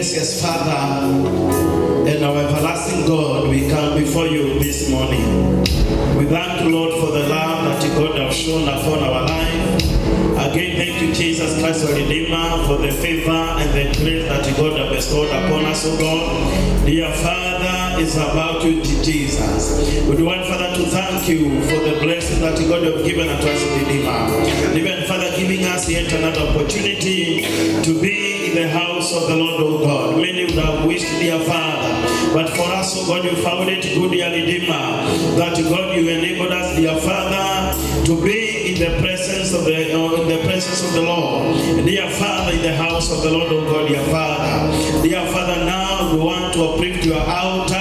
gracious Father and our everlasting God, we come before you this morning. We thank you, Lord, for the love that God has shown upon our life. Again, thank you, Jesus Christ, our Redeemer, for the favor and the grace that God has bestowed upon us, O God. Dear Father, it's about you, Jesus. We want, Father, to thank you for the blessing that God has given unto us, Redeemer. Even, Father, giving us yet another opportunity to be in the house of the Lord, O God. Many would have wished, dear Father, but for us, O God, you found it good, dear Redeemer, that God, you enabled us, dear Father, to be in the presence of the Lord. Dear Father, in the house of the Lord, O God, dear Father. Dear Father, now we want to uplift your altar,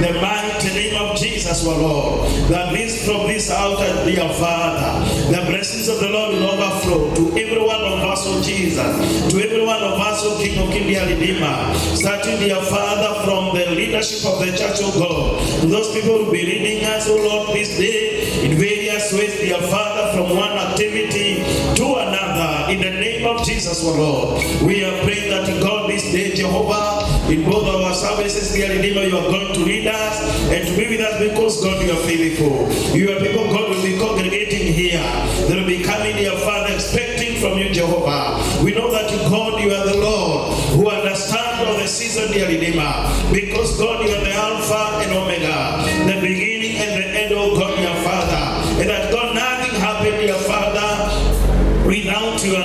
the mighty name of Jesus, our Lord. That from this altar, dear Father, the blessings of the Lord will overflow to every one of us, O Jesus, to every one of us, O King of Kings, dear Redeemer, starting, dear Father, from the leadership of the church, O God. Those people will be leading us, O Lord, this day in various ways, dear Father, from one activity to another, in the name of Jesus, our Lord. We are praying that God, this day, Jehovah, in both our services, dear Redeemer, you are going to lead us and to be with us, because God, you are faithful. Your people, God, will be congregating here. They will be coming, dear Father, expecting from you, Jehovah. We know that God, you are the Lord who understands all the season, dear Redeemer, because God, you are the Alpha and Omega, the beginning and the end, oh God, dear Father. And that God, nothing happened, dear Father, without your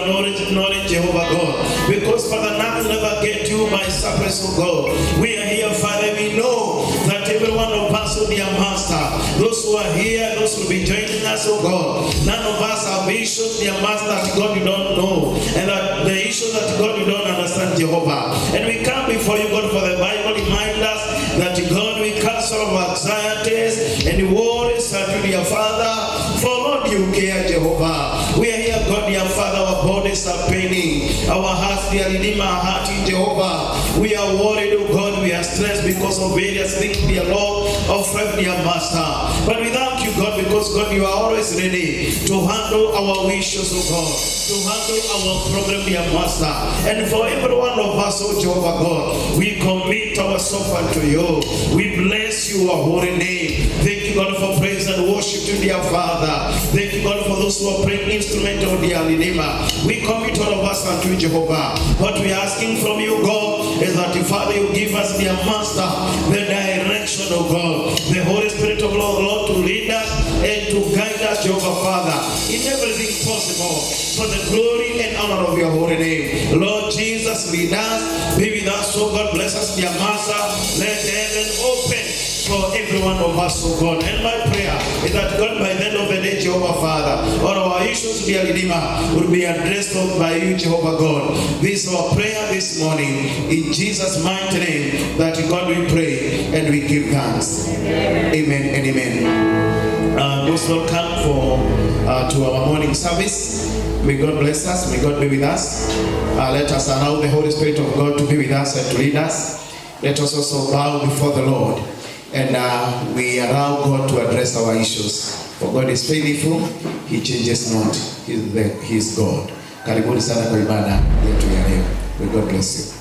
knowledge, Jehovah God. Because, Father, nothing ever get you by surprise, oh God. We are here, Father, we know that every one of us, oh dear Master, those who are here, those who will be joining us, oh God, none of us have issues, dear Master, that God you don't know, and that the issues that God you don't understand, Jehovah. And we come before you, God, for the Bible reminds us that God, we cast all of anxieties and worries that you, dear Father, for Lord you care, Jehovah. We are here, God, dear Father, our bodies are paining, our hearts, dear Redeemer, our heart in Jehovah. We are worried, oh God, we are stressed because of various things, dear Lord, of friend, dear Master. But we thank you, God, because God, you are always ready to handle our wishes, oh God, to handle our problem, dear Master. And for every one of us, oh Jehovah God, we commit ourselves unto you. We bless you, our holy name. Thank you, God, for praise and worship to dear Father. Thank you, God, for those who are praying instrument of dear Redeemer. We commit all of us unto Jehovah. What we are asking from you, God, is that, Father, you give us, dear Master, the direction of God, the Holy Spirit of Lord to lead us and to guide us, Jehovah Father, in everything possible, for the glory and honor of your holy name. Lord Jesus, lead us, be with us, oh God, bless us, dear Master. Let heaven open for every one of us, oh God. And my prayer is that, God, by the end of the day, Jehovah Father, all our issues, dear Redeemer, will be addressed by you, Jehovah God. This is our prayer this morning, in Jesus' mighty name, that God we pray and we give thanks. Amen and amen. Most welcome to our morning service. May God bless us. May God be with us. Let us allow the Holy Spirit of God to be with us and to lead us. Let us also bow before the Lord. And we allow God to address our issues. For God is faithful. He changes not. He is God. Karibuni sana kwa ibada yetu ya leo. May God bless you.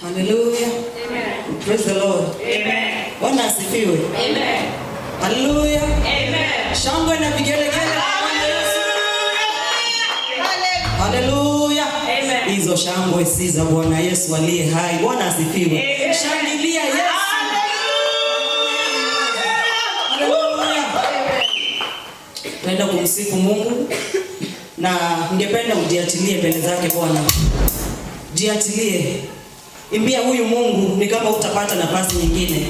Hallelujah. Amen. Praise the Lord. Amen. Bwana asifiwe. Amen. Hallelujah. Amen. Shangwe na vigelegele. Hallelujah. Amen. Hizo shangwe si za Bwana Yesu aliye hai. Bwana asifiwe. Shangilia Yesu. Hallelujah. Naenda kumsifu Mungu na ningependa ujiatilie mbele zake Bwana. Jiatilie. Imbia huyu Mungu ni kama utapata nafasi nyingine.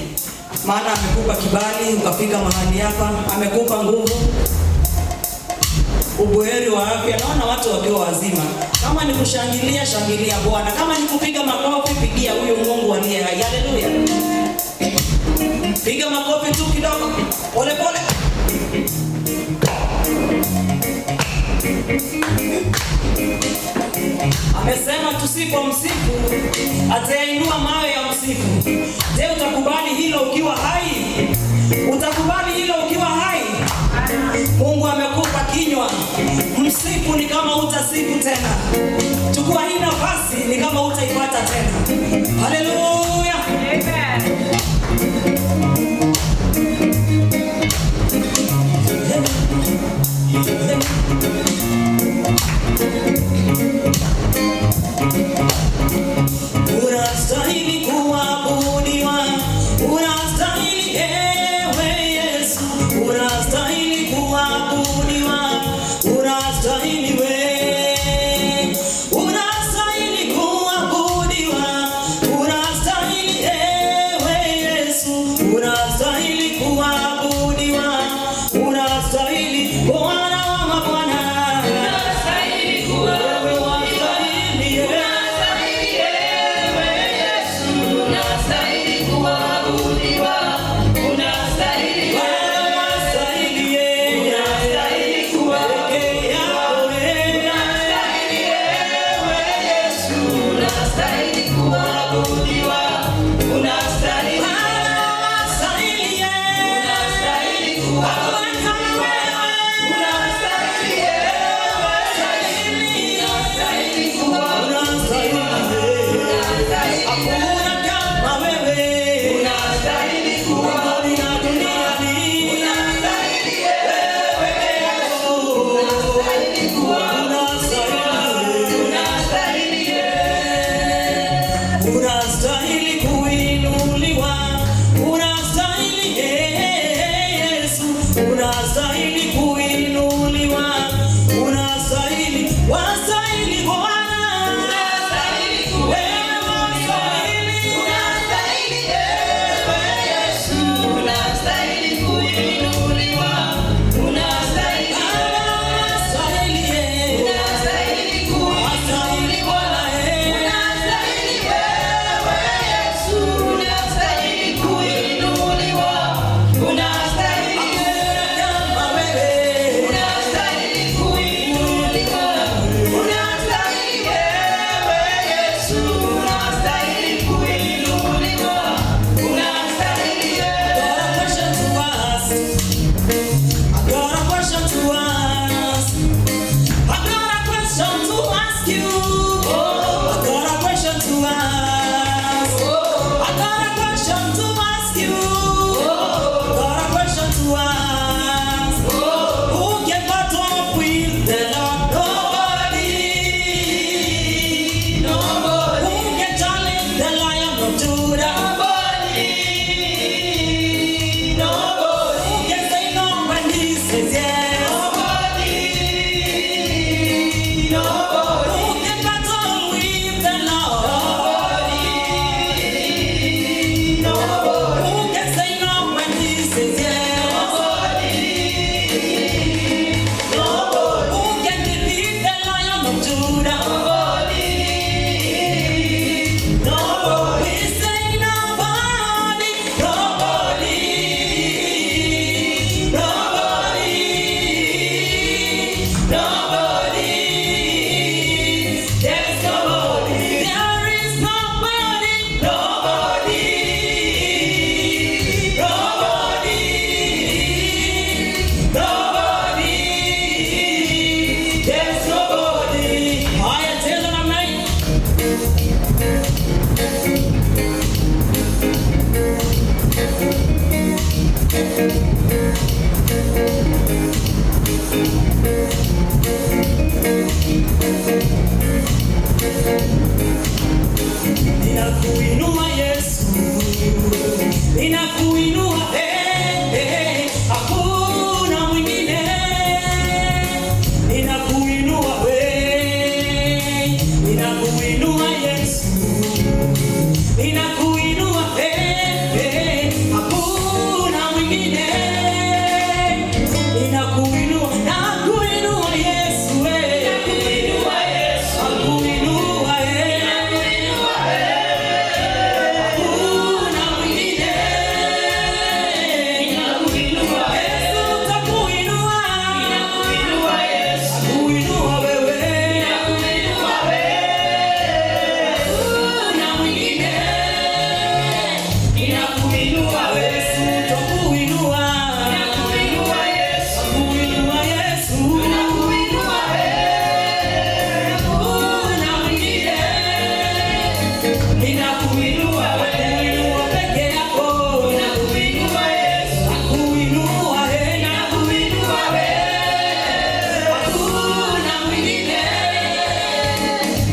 Maana amekupa kibali ukafika mahali hapa, amekupa nguvu, ubuheri wa afya. Naona watu wakiwa wazima. Kama ni kushangilia, shangilia Bwana. Kama ni kupiga makofi, pigia huyu Mungu aliye hai. Haleluya. Piga makofi tu kidogo. Pole pole. Amesema tusipomsifu atainua mawe ya msifu. Je, utakubali hilo ukiwa hai? Utakubali hilo ukiwa hai? Mungu amekupa kinywa. Msifu ni kama utasifu tena. kuchukua hii nafasi ni kama hutaipata tena. Haleluya. Amen. Unastahili kuabudiwa, unastahili ewe Yesu, unastahili kuabudiwa, unastahili wewe, unastahili kuabudiwa, unastahili ewe Yesu, unastahili kuabudiwa, unastahili Bwana wa mabwana. Unastahili kuinuliwa, unastahili Yesu, unastahili kuinuliwa, unastahili, wastahili Bwana, unastahili Yesu, unastahili kuinuliwa, unastahili Ninakuinua Yesu, ninakuinua, hakuna mwingine. Ninakuinua ninakuinua Yesu, ninakuinua, hakuna mwingine. Ninakuinua, nakuinua Yesu, nakuinua Yesu, nakuinua, hakuna mwingine. Ninakuinua Yesu, takuinua, ninakuinua Yesu, nakuinua wewe, ninakuinua wewe, hakuna mwingine.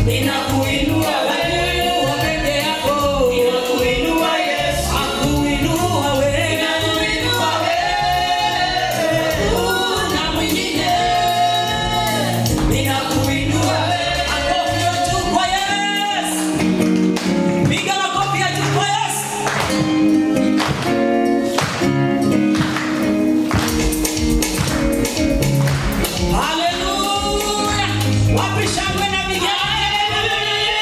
ninakuinua wewe peke yako, ninakuinua Yesu, nakuinua wewe, ninakuinua wewe, na mwingine ninakuinua wewe. Makofi ya juu kwa Yesu, piga makofi ya juu kwa Yesu. Hallelujah. Wapi shangwe na vigelegele?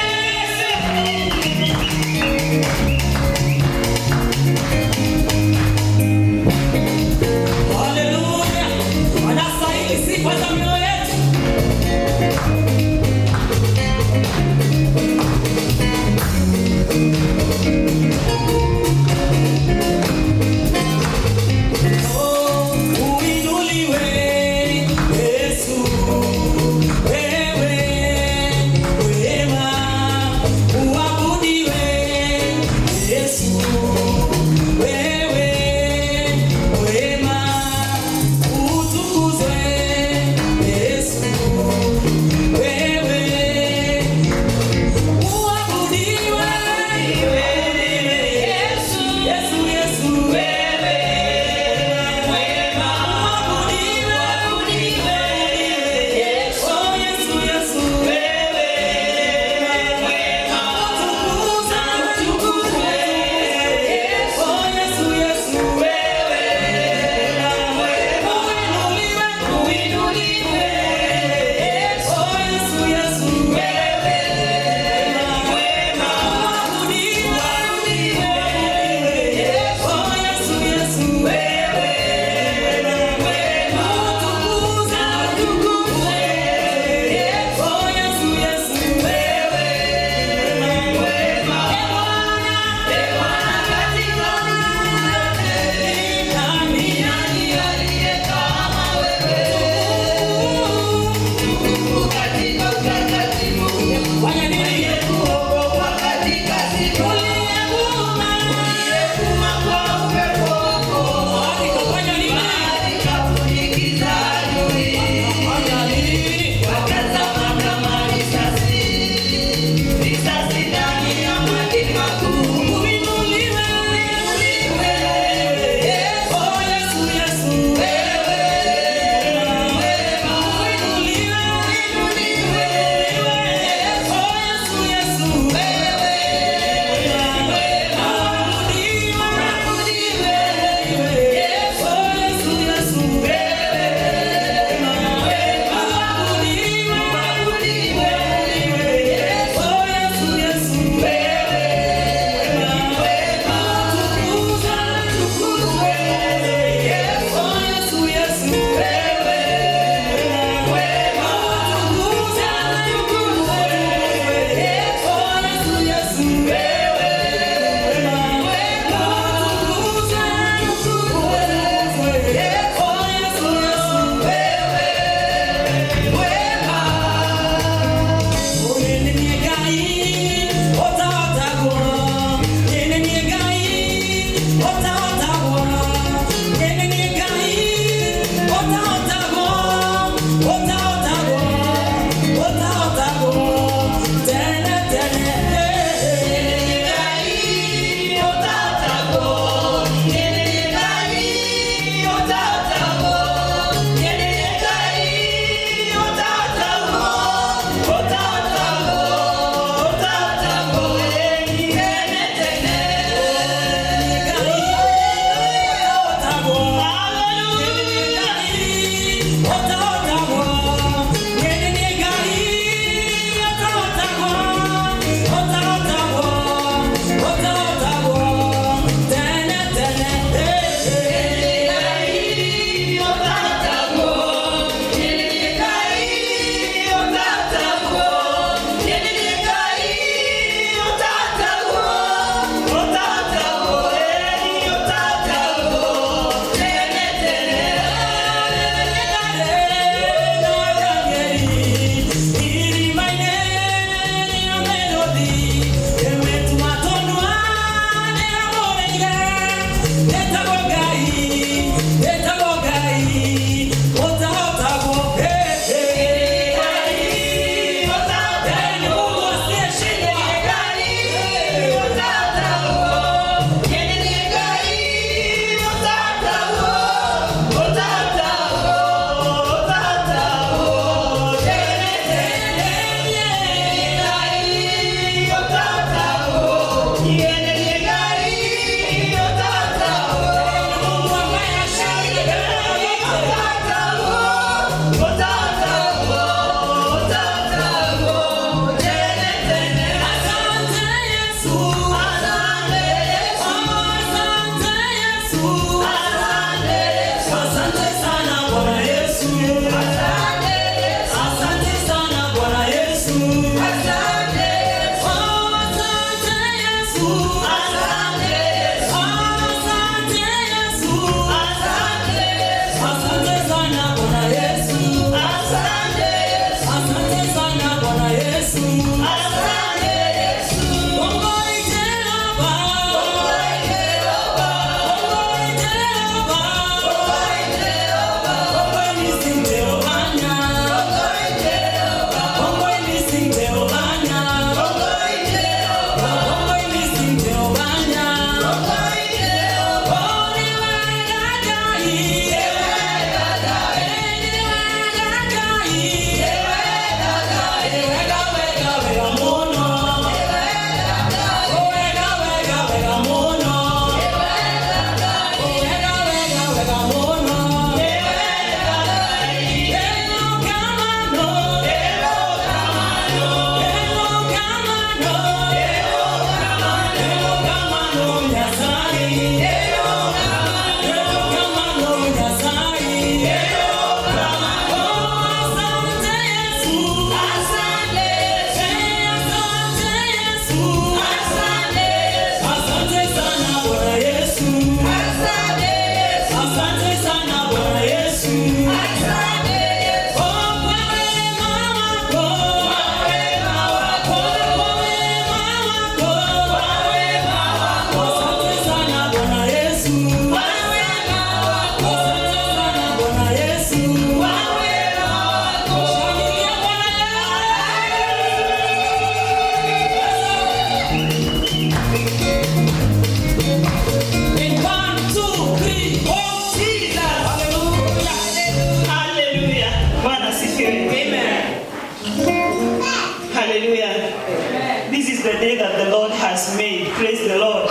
Hallelujah. This is the day that the Lord has made. Praise the Lord.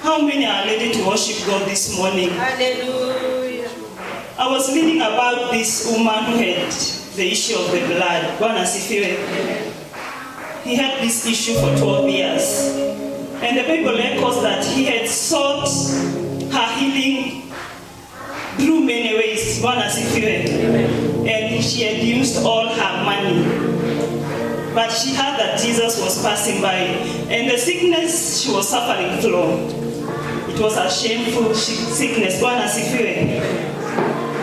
How many are ready to worship God this morning? Hallelujah. I was reading about this woman who had the issue of the blood. Bwana asifiwe. He had this issue for 12 years. And the Bible records that he had sought her healing through many ways. Bwana asifiwe. And she had used all her money. But she heard that Jesus was passing by. And the sickness she was suffering from, it was a shameful sickness. Bwana asifiwe.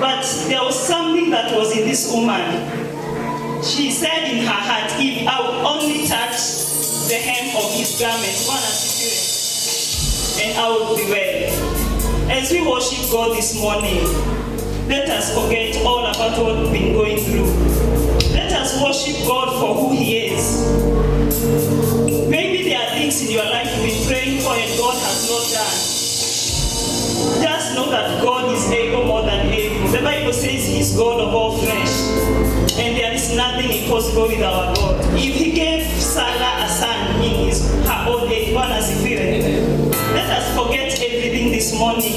But there was something that was in this woman. She said in her heart, if I would only touch the hem of his garment, Bwana asifiwe, and I would be well. As we worship God this morning, let us forget all about what we've been going through. Let us worship God for who he is. Maybe there are things in your life you've been praying for and God has not done. Just know that God is able more than able. The Bible says he's God of all flesh. And there is nothing impossible with our God. If he gave Sarah a son in her old age, Bwana asifiwe. Let us forget everything this morning.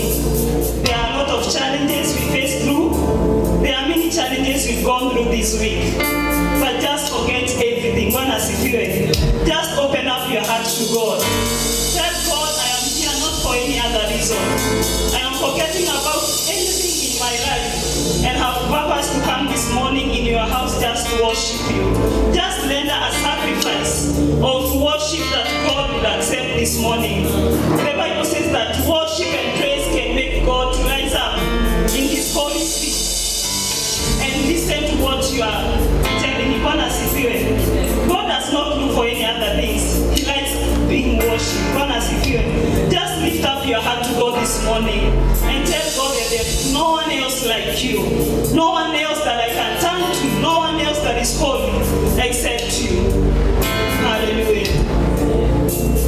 There are a lot of challenges we face through. There are many challenges we've gone through this week. But just forget everything. Bwana asifiwe. Just open up your heart to God. Tell God, I am here not for any other reason. I am forgetting about anything in my life and have purpose to come this morning in your house just to worship you. Just render a sacrifice of worship that God will accept this morning. The Bible says that worship and praise can make God to rise up in his holy feet and listen to what you are telling him. Bwana asifiwe. God does not look for any other things. He likes being worshipped. Bwana asifiwe. Just lift up your heart to God this morning and tell God that there's no one else like you. No one else that I can turn to. No one else that is holy except you. Hallelujah.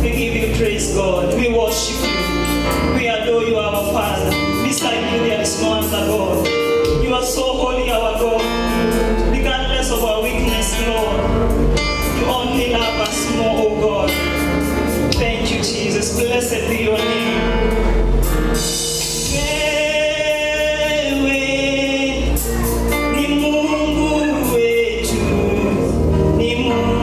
We give you praise, God. We worship you. We adore you, our Father. Beside you, there is no other God. You are so holy, our God. Regardless of our weakness, Lord, you only love us more, oh God. Thank you, Jesus. Blessed be your name. Wewe ni Mungu wetu, ni Mungu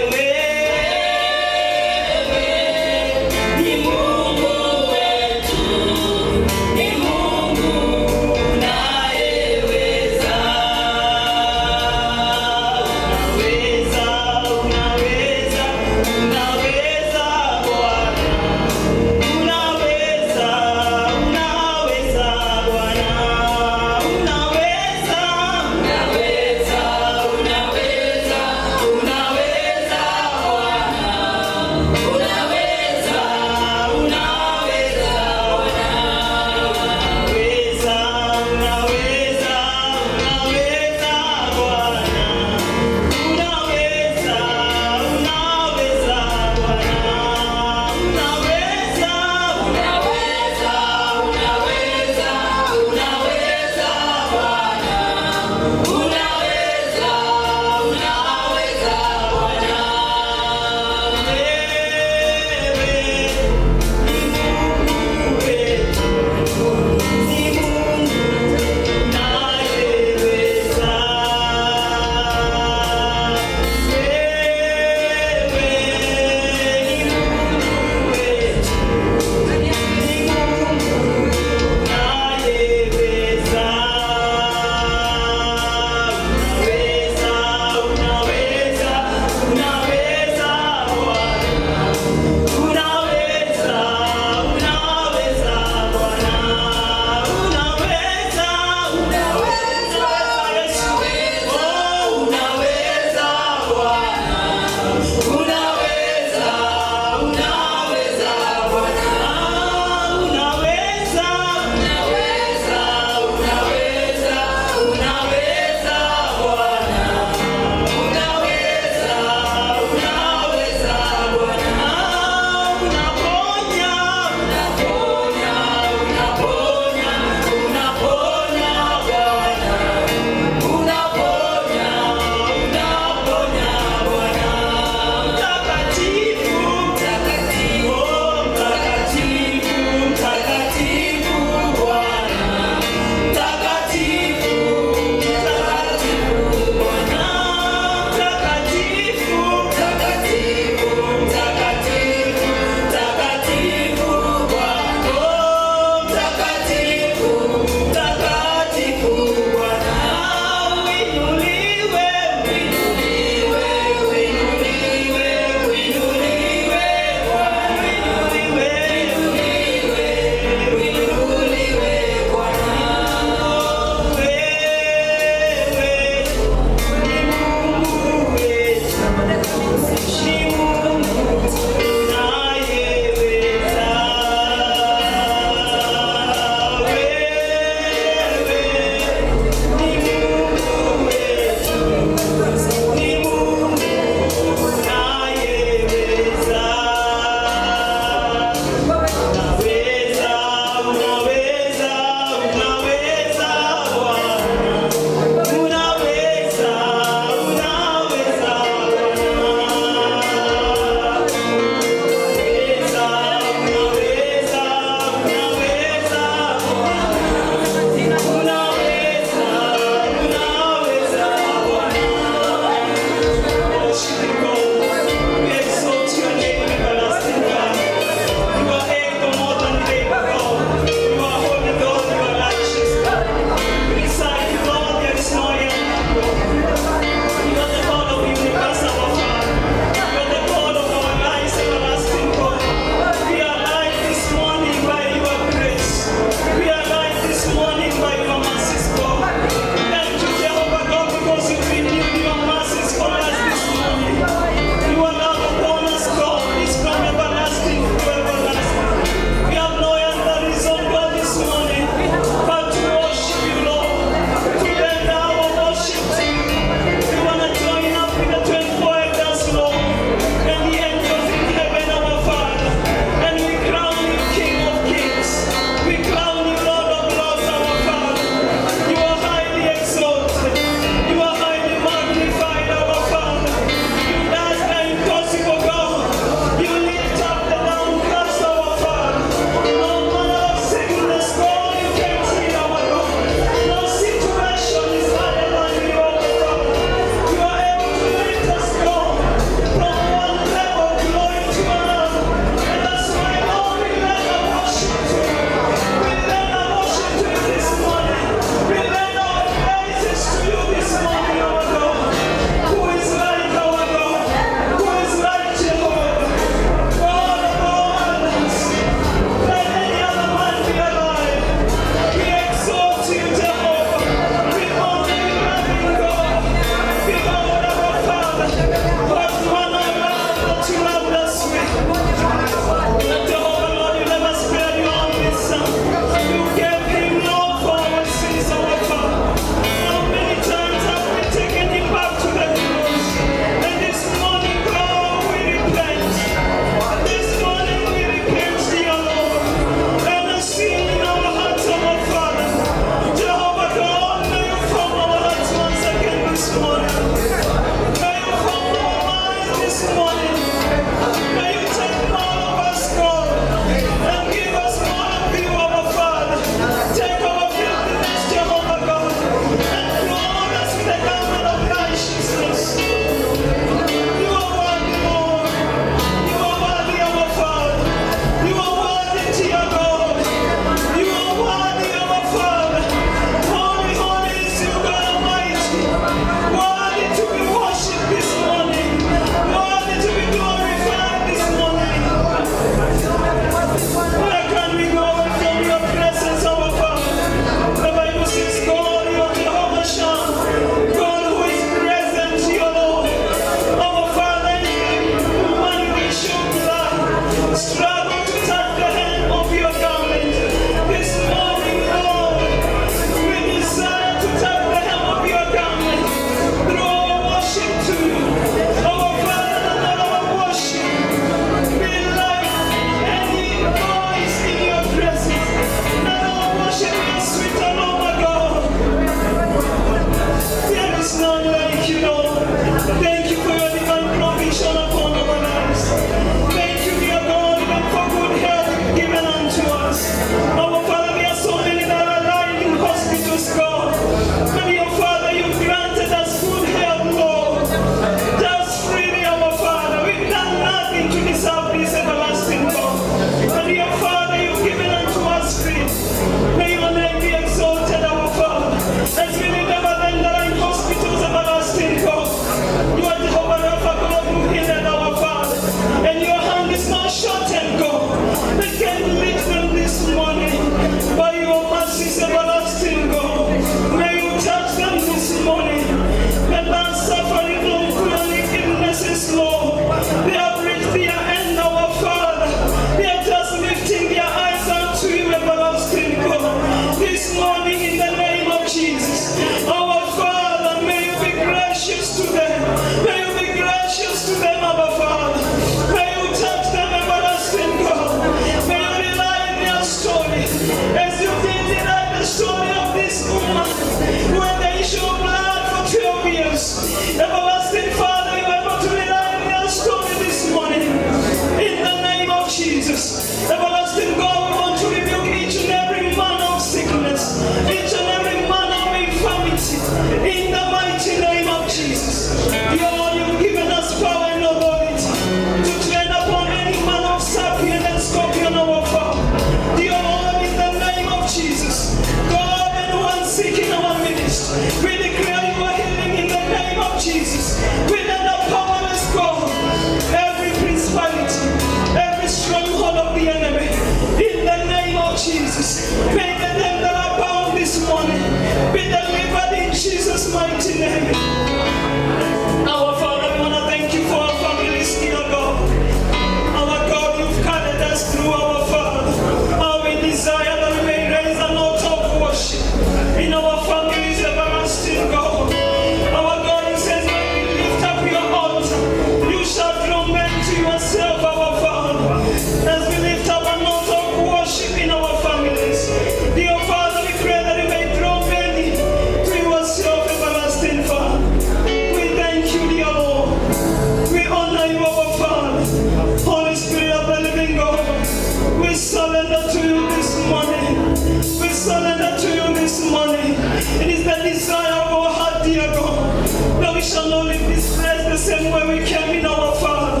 we came in, our Father.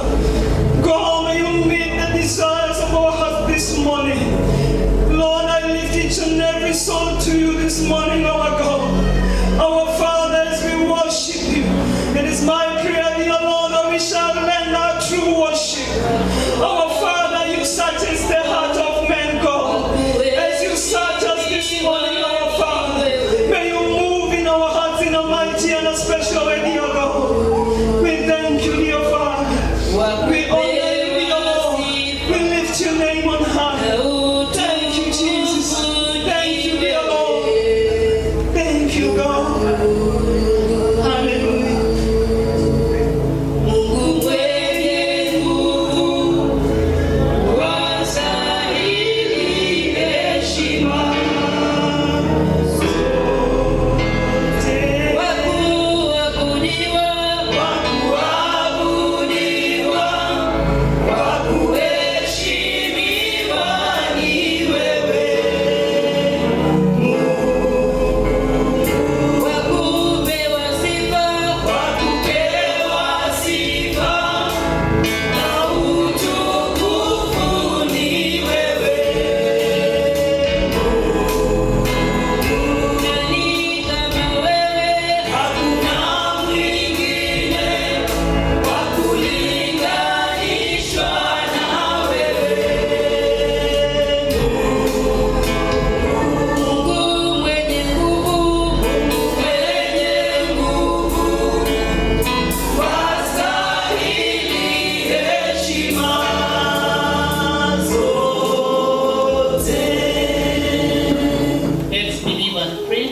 God, may you meet the desires of our heart this morning. Lord, I lift each and every soul to you this morning, our God. Our Father, as we worship you, it is my prayer, dear Lord, that we shall learn our true worship. Our Father, you search the heart of men, God. As you search us this morning, our Father, may you move in our hearts in a mighty and a special way, dear God. We thank you, dear Father. We honor you, dear Lord. We lift your name on high. Thank you, Jesus. Thank you, dear Lord. Thank you, God. Hallelujah. Mungu mwenye nguvu, wastahili heshima. Wakuabudiwa, wakuheshimiwa ni wewe. Wakupewa sifa na utukufu ni wewe. Nani kama wewe? Hakuna mwingine wa kulinganishwa na wewe. Mungu mwenye nguvu, wastahili heshima zote. Let's believe and pray.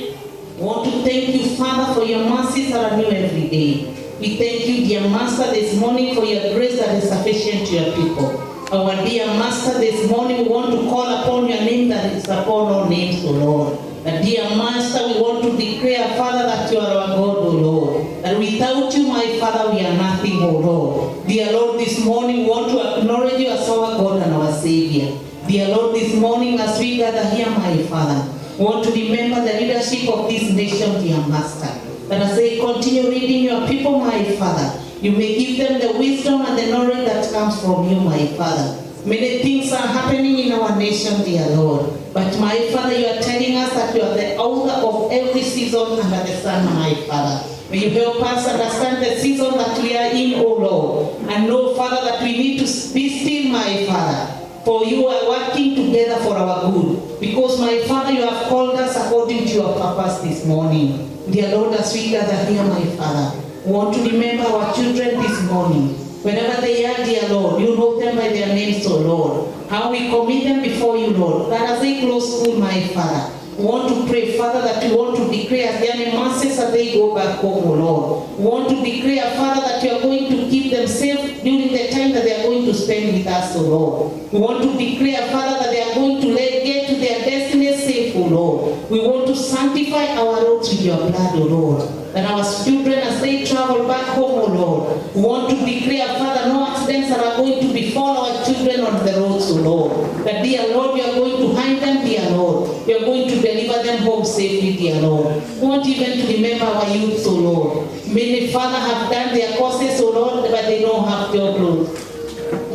We want to thank you, Father, for your mercies that are new every day. We thank you, dear Master, this morning for your grace that is sufficient to your people. Our dear Master, this morning we want to call upon your name that is upon all names, O Lord. And dear Master, we want to declare, Father, that you are our God, O Lord. And without you, my Father, we are nothing, O Lord. Dear Lord, this morning we want to acknowledge you as our God and our Savior. Dear Lord, this morning as we gather here, my Father, we want to remember the leadership of this nation, dear Master. That as they continue leading your people, my Father, you may give them the wisdom and the knowledge that comes from you, my Father. Many things are happening in our nation, dear Lord. But my Father, you are telling us that you are the author of every season under the sun, my Father. May you help us understand the season that we are in, O Lord. And know, Father, that we need to be still, my Father. For you are working together for our good. Because, my Father, you have called us according to your purpose this morning. Dear Lord, as we gather here, my Father, we want to remember our children this morning. Wherever they are, dear Lord, you know them by their names, O Lord. How we commit them before you, Lord. That as they close school, my Father, we want to pray, Father, that we want to declare their mercies as they go back home, O Lord. We want to declare, Father, that you are going to keep them safe during the time that they are going to spend with us, O Lord. We want to declare, Father, that they are going to get to their destiny safe, O Lord. We want to sanctify our roads with your blood, O Lord. That our children, as they travel back home, O Lord, we want to declare, Father, no accidents are going to befall our children on the roads, O Lord. That, dear Lord, you are going to hide them, dear Lord. You are going to deliver them home safely, dear Lord. We want even to remember our youth, O Lord. Many, Father, have done their courses, O Lord, but they don't have job, Lord.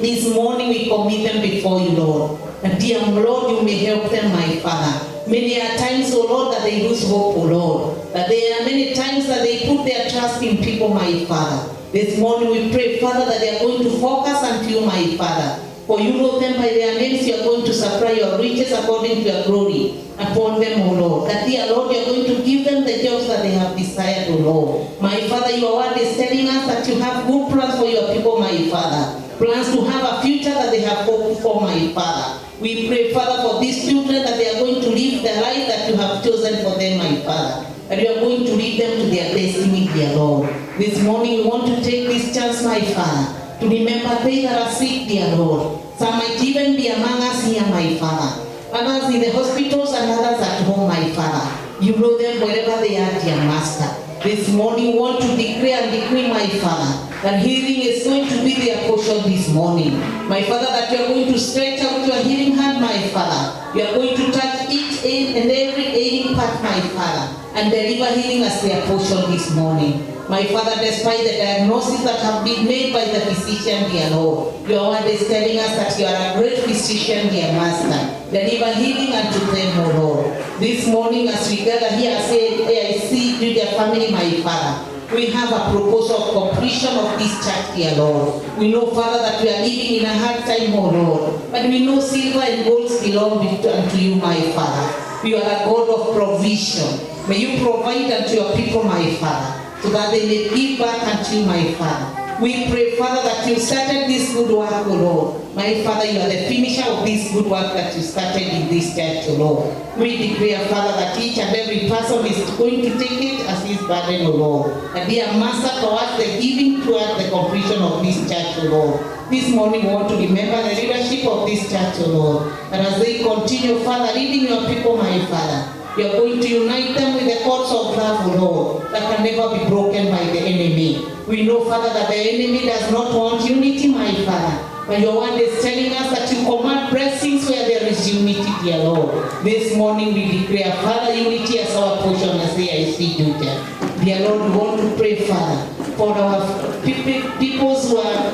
This morning we commit them before you, Lord. And dear Lord, you may help them, my Father. Many are times, O Lord, that they lose hope, O Lord. That there are many times that they put their trust in people, my Father. This morning we pray, Father, that they are going to focus on you, my Father. For you know them by their names, you are going to supply your riches according to your glory upon them, O Lord. That, dear Lord, you are going to give them the jobs that they have desired, O Lord. My Father, your word is telling us that you have good plans for your people, my Father. Plans to have a future that they have hoped for, my Father. We pray, Father, for these children that they are going to live the life that you have chosen for them, my Father. And you are going to lead them to their destiny, dear Lord. This morning we want to take this chance, my Father, to remember they that are sick, dear Lord. Some might even be among us here, my Father. Others in the hospitals and others at home, my Father. You know them wherever they are, dear Master. This morning we want to declare and decree, my Father, that healing is going to be their portion this morning. My Father, that you are going to stretch out your healing hand, my Father. You are going to touch each and every ailing part, my Father, and deliver healing as their portion this morning. My Father, despite the diagnosis that have been made by the physician, dear Lord, your word is telling us that you are a great physician, dear Master. Deliver healing unto them, O Lord. This morning, as we gather here, say, I see to their family, my Father. We have a proposal of completion of this church, dear Lord. We know, Father, that we are living in a hard time, O Lord. But we know silver and gold belong unto you, my Father. You are a God of provision. May you provide unto your people, my Father, so that they may give back unto you, my Father. We pray, Father, that you started this good work, O Lord. My Father, you are the finisher of this good work that you started in this church, O Lord. We declare, Father, that each and every person is going to take it as his burden, O Lord. And be a master towards the giving, towards the completion of this church, O Lord. This morning we want to remember the leadership of this church, O Lord. And as they continue, Father, leading your people, my Father, you are going to unite them with the cords of love, O Lord, that can never be broken by the enemy. We know, Father, that the enemy does not want unity, my Father. But your word is telling us that you command blessings where there is unity, dear Lord. This morning we declare, Father, unity as our portion as the AIC do that. Dear Lord, we want to pray, Father, for our people who are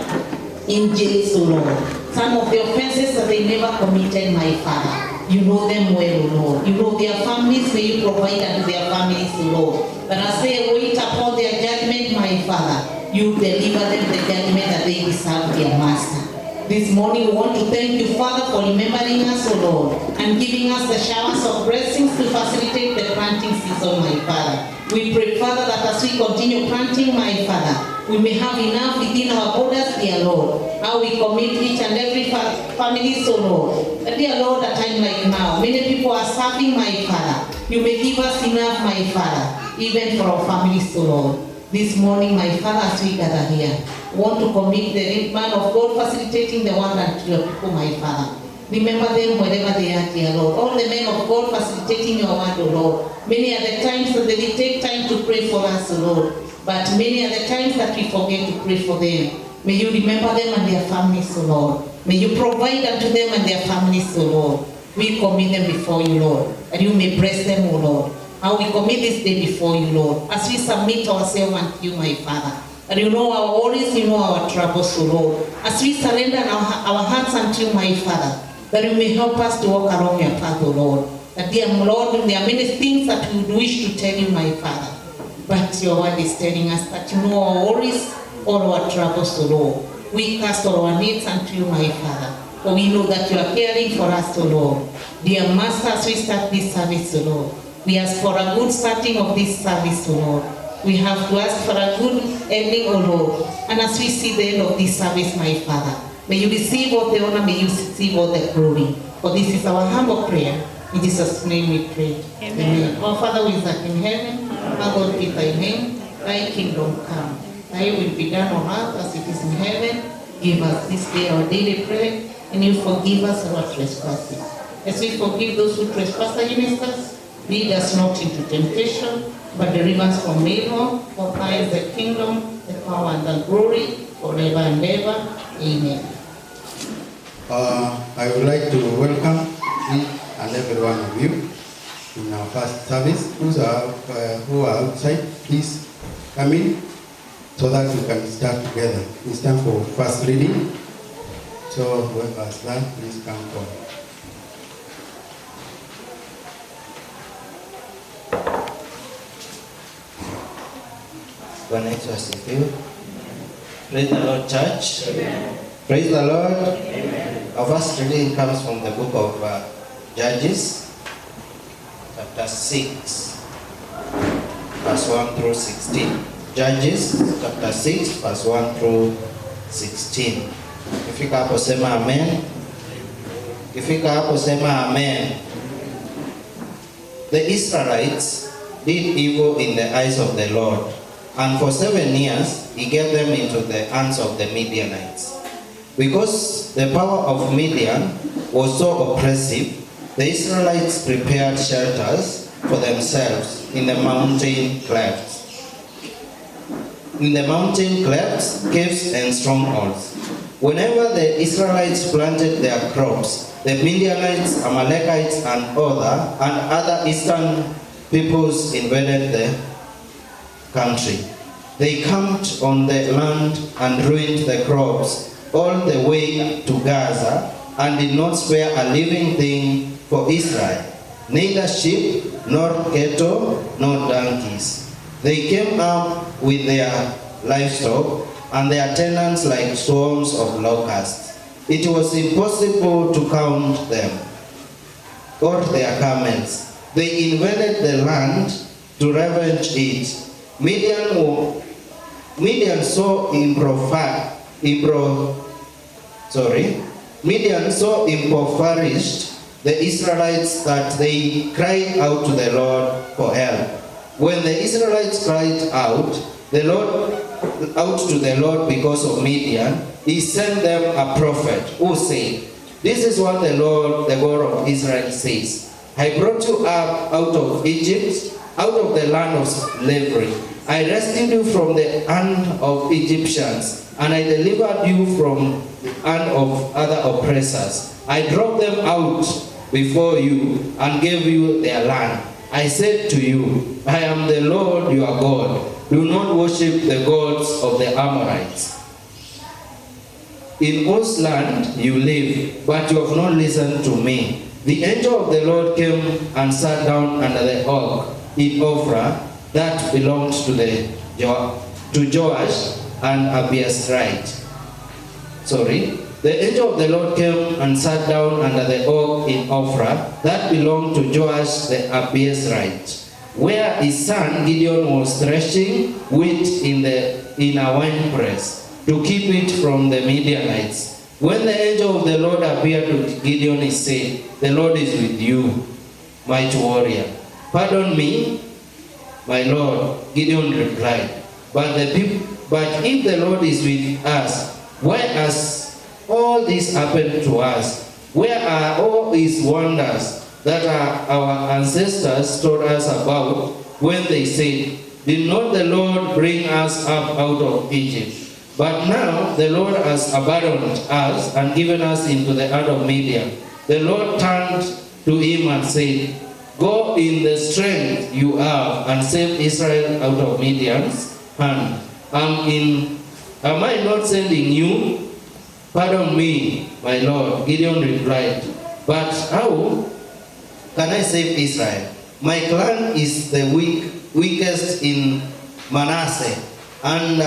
in jails, O Lord. Some of the offenses that they never committed, my Father. You know them well, O Lord. You know their families, may you provide unto their families, O Lord. But as they wait upon their judgment, my Father, you deliver them the judgment that they deserve, dear Master. This morning we want to thank you, Father, for remembering us, O Lord, and giving us the showers of blessings to facilitate the planting season, my Father. We pray, Father, that as we continue planting, my Father, we may have enough within our borders, dear Lord. How we commit each and every family, so Lord. Dear Lord, at a time like now, many people are serving, my Father. You may give us enough, my Father, even for our families, so Lord. This morning, my Father, as we gather here, we want to commit the man of God facilitating the word unto your people, my Father. Remember them wherever they are, dear Lord. All the men of God facilitating your word, O Lord. Many are the times that they take time to pray for us, O Lord. But many are the times that we forget to pray for them. May you remember them and their families, O Lord. May you provide unto them and their families, O Lord. We commit them before you, Lord. And you may bless them, O Lord. How we commit this day before you, Lord. As we submit ourselves unto you, my Father. And you know our worries, you know our troubles, O Lord. As we surrender our hearts unto you, my Father, that you may help us to walk along your path, O Lord. That, dear Lord, there are many things that we would wish to tell you, my Father. But your word is telling us that you know our worries, all our troubles, O Lord. We cast all our needs unto you, my Father. For we know that you are caring for us, O Lord. Dear Master, as we start this service, O Lord, we ask for a good starting of this service, O Lord. We have to ask for a good ending, O Lord. And as we see the end of this service, my Father, may you receive all the honor, may you receive all the glory. For this is our humble prayer. In Jesus' name we pray. Amen. Our Father who is in heaven, hallowed be thy name. Thy kingdom come. Thy will be done on earth as it is in heaven. Give us this day our daily bread, and you forgive us our trespasses, as we forgive those who trespass against us. Lead us not into temptation, but deliver us from evil. For thine is the kingdom, the power, and the glory, forever and ever. Amen. I would like to welcome each and every one of you in our first service. Who are outside, please come in so that we can start together. It's time for first reading. So whoever has that, please come forward. Bwana Yesu asifiwe. Praise the Lord, church. Amen. Praise the Lord. Amen. Our first reading comes from the book of Judges, chapter 6, verse 1 through 16. Judges, chapter 6, verse 1 through 16. Ukifika hapo sema amen. Ukifika hapo sema amen. The Israelites did evil in the eyes of the Lord. And for 7 years, he gave them into the hands of the Midianites. Because the power of Midian was so oppressive, the Israelites prepared shelters for themselves in the mountain clefts. In the mountain clefts, caves and strongholds. Whenever the Israelites planted their crops, the Midianites, Amalekites, and other eastern peoples invaded the country. They camped on the land and ruined the crops all the way to Gaza, and did not spare a living thing for Israel, neither sheep, nor cattle, nor donkeys. They came up with their livestock and their tenants like swarms of locusts. It was impossible to count them, or their camels. They invaded the land to ravage it. Midian so impoverished the Israelites that they cried out to the Lord for help. When the Israelites cried out to the Lord because of Midian, he sent them a prophet who said, "This is what the Lord, the God of Israel says. I brought you up out of Egypt, out of the land of slavery. I rescued you from the hand of Egyptians, and I delivered you from the hand of other oppressors. I drove them out before you and gave you their land. I said to you, I am the Lord your God. Do not worship the gods of the Amorites. In whose land you live, but you have not listened to me." The angel of the Lord came and sat down under the oak in Ophrah that belonged to Joash and Abiezrite. The angel of the Lord came and sat down under the oak in Ophrah that belonged to Joash the Abiezrite, where his son Gideon was threshing wheat in a winepress to keep it from the Midianites. When the angel of the Lord appeared to Gideon, he said, "The Lord is with you, mighty warrior." "Pardon me, my Lord," Gideon replied, but if the Lord is with us, why has all this happened to us? Where are all his wonders that our ancestors told us about when they said, "Did not the Lord bring us up out of Egypt?" But now the Lord has abandoned us and given us into the hand of Midian. The Lord turned to him and said, "Go in the strength you have and save Israel out of Midian's hand. Am I not sending you?" "Pardon me, my Lord," Gideon replied, "but how can I save Israel? My clan is the weakest in Manasseh, and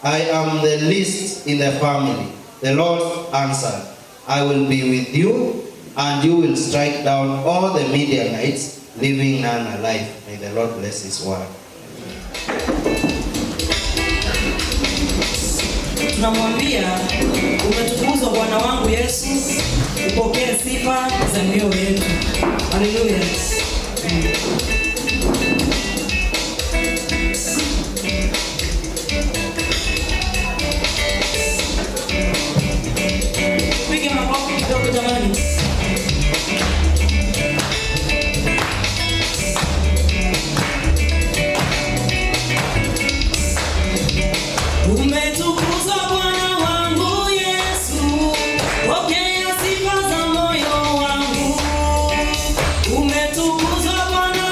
I am the least in the family." The Lord answered, "I will be with you, and you will strike down all the Midianites, leaving none alive." May the Lord bless his word. Tunamwambia, umetukuzwa Bwana wangu Yesu, upokee sifa za mioyo yetu. Haleluya. Piga makofi kidogo jamani. Umetukuzwa Bwana wangu Yesu, pokea sifa za moyo wangu. Umetukuzwa Bwana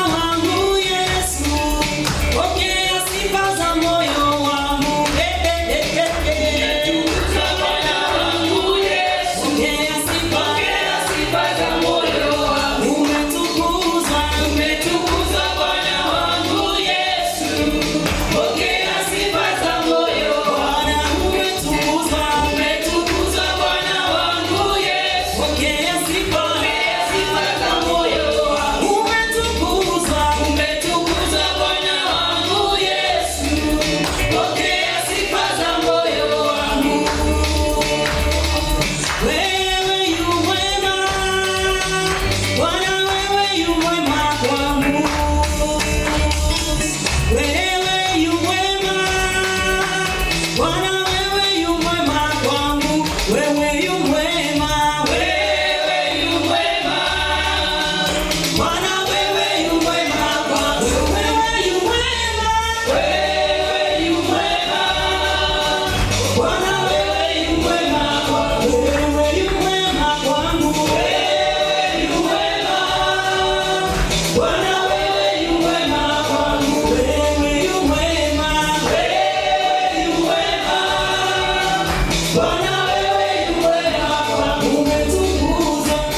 Bwana wewe yu mwema kwangu.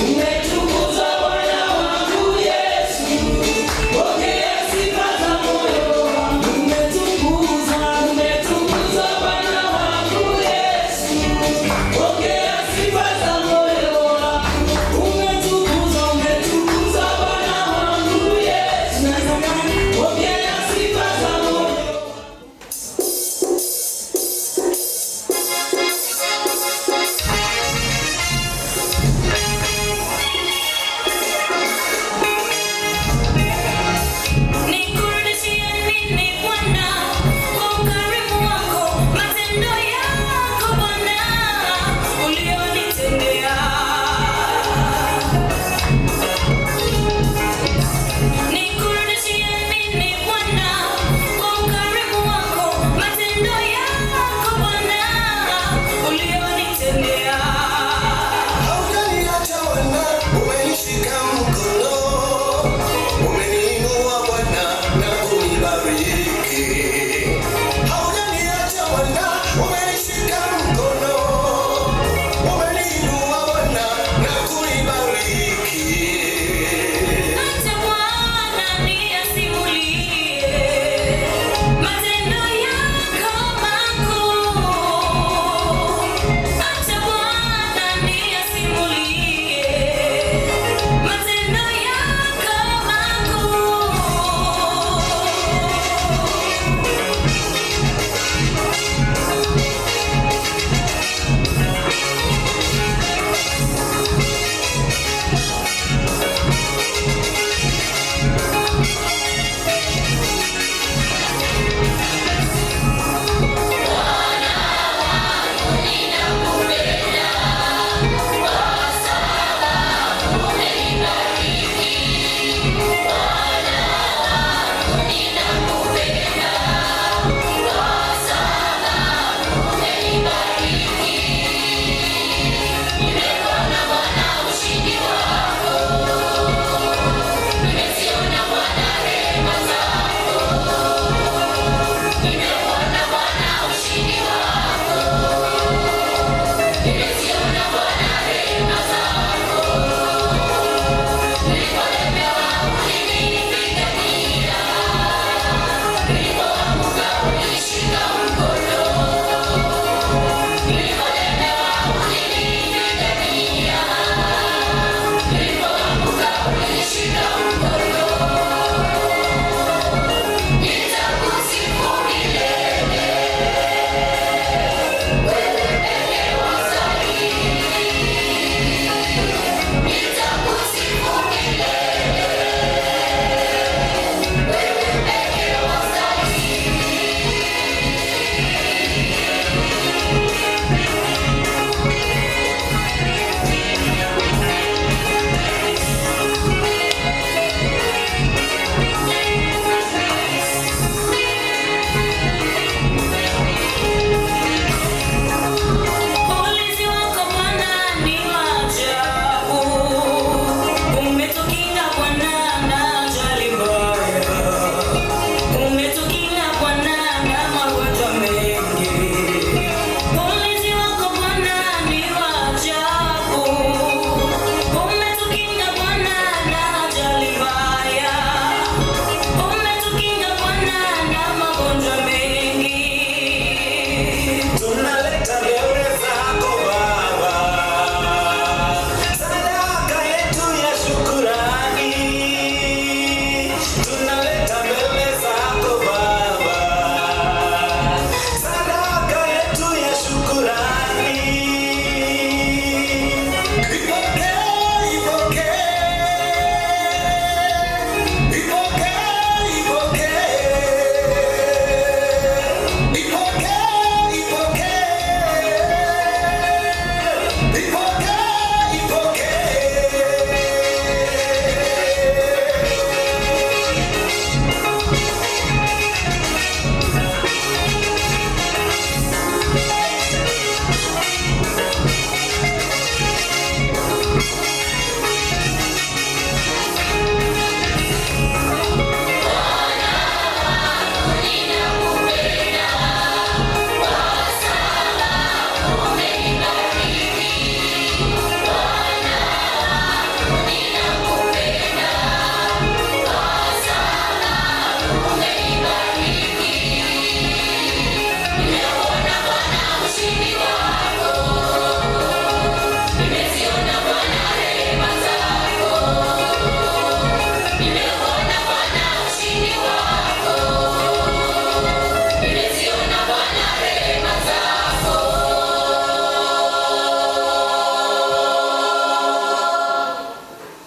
Umetukuza Bwana wangu Yesu. Pokea sifa za moyo wangu. Umetukuza Bwana wangu Yesu. Pokea sifa za moyo wangu. Umetukuza Bwana wangu Yesu. Pokea sifa za moyo wangu.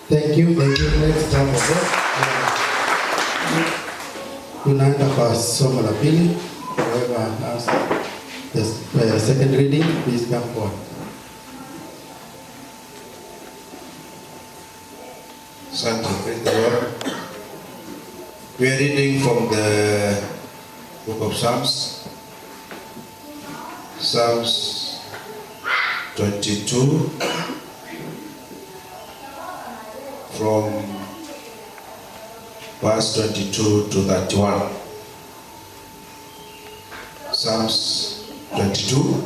Thank you. Let's talk about. Tunaenda kwa somo la pili. Whoever has the second reading, please come forward. Sunday, praise the Lord. We are reading from the book of Psalms. Psalms 22 from verse 22 to 31. Psalms 22,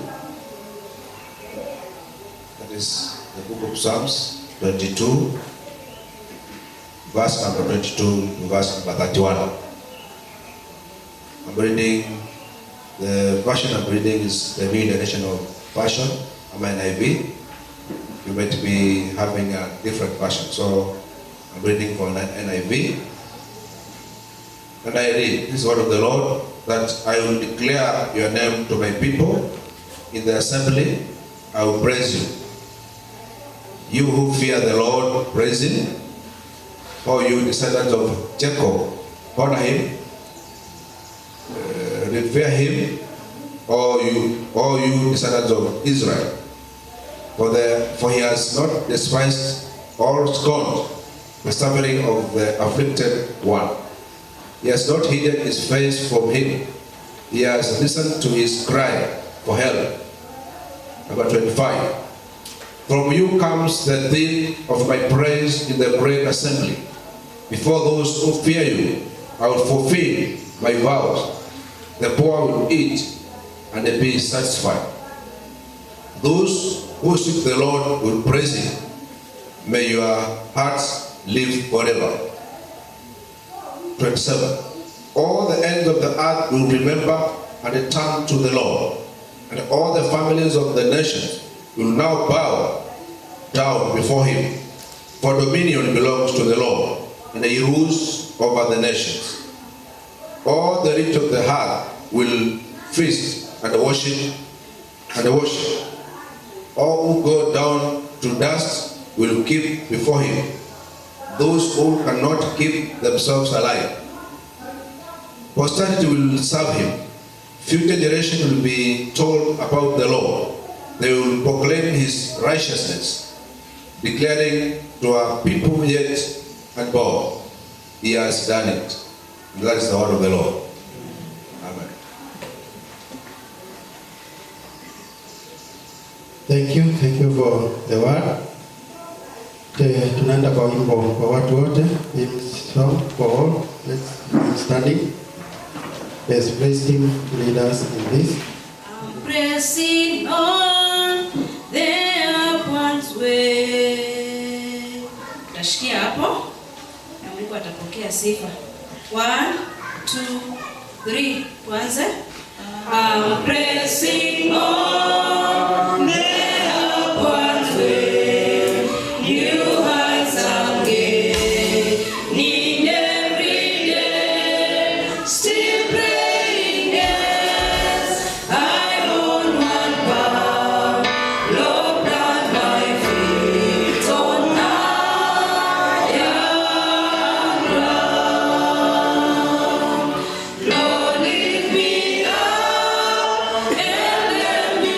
that is the book of Psalms 22, verse number 22 to verse number 31. I'm reading, the version I'm reading is the New International Version, NIV. You might be having a different version, so I'm reading from NIV. And I read, this is the word of the Lord, that I will declare your name to my people. In the assembly, I will praise you. You who fear the Lord, praise him. All you descendants of Jacob, honor him. Revere him, all you descendants of Israel. For he has not despised or scorned the suffering of the afflicted one. He has not hidden his face from him. He has listened to his cry for help. Number 25. From you comes the theme of my praise in the great assembly. Before those who fear you, I will fulfill my vows. The poor will eat and be satisfied. Those who seek the Lord will praise him. May your hearts live forever. 27. All the ends of the earth will remember and turn to the Lord, and all the families of the nations will now bow down before him. For dominion belongs to the Lord, and he rules over the nations. All the rich of the earth will feast and worship. All who go down to dust will keep before him. Those who cannot keep themselves alive. Posterity will serve him. Future generation will be told about the Lord. They will proclaim his righteousness, declaring to our people yet unborn, he has done it. And that is the word of the Lord. Amen. Thank you for the word. Tunaenda kwa wimbo kwa watu wote. Hymns song for all. Let's standing. Let's praise him, lead us in this. I'm pressing on the upward way. Tashikia hapo na Mungu atapokea sifa. 1, 2, 3. Tuanze. I'm pressing on the upward way. You had some gain in every day. Still praying, yes. I don't want power. Lord, plant my feet on higher ground. Lord, lift me up and let me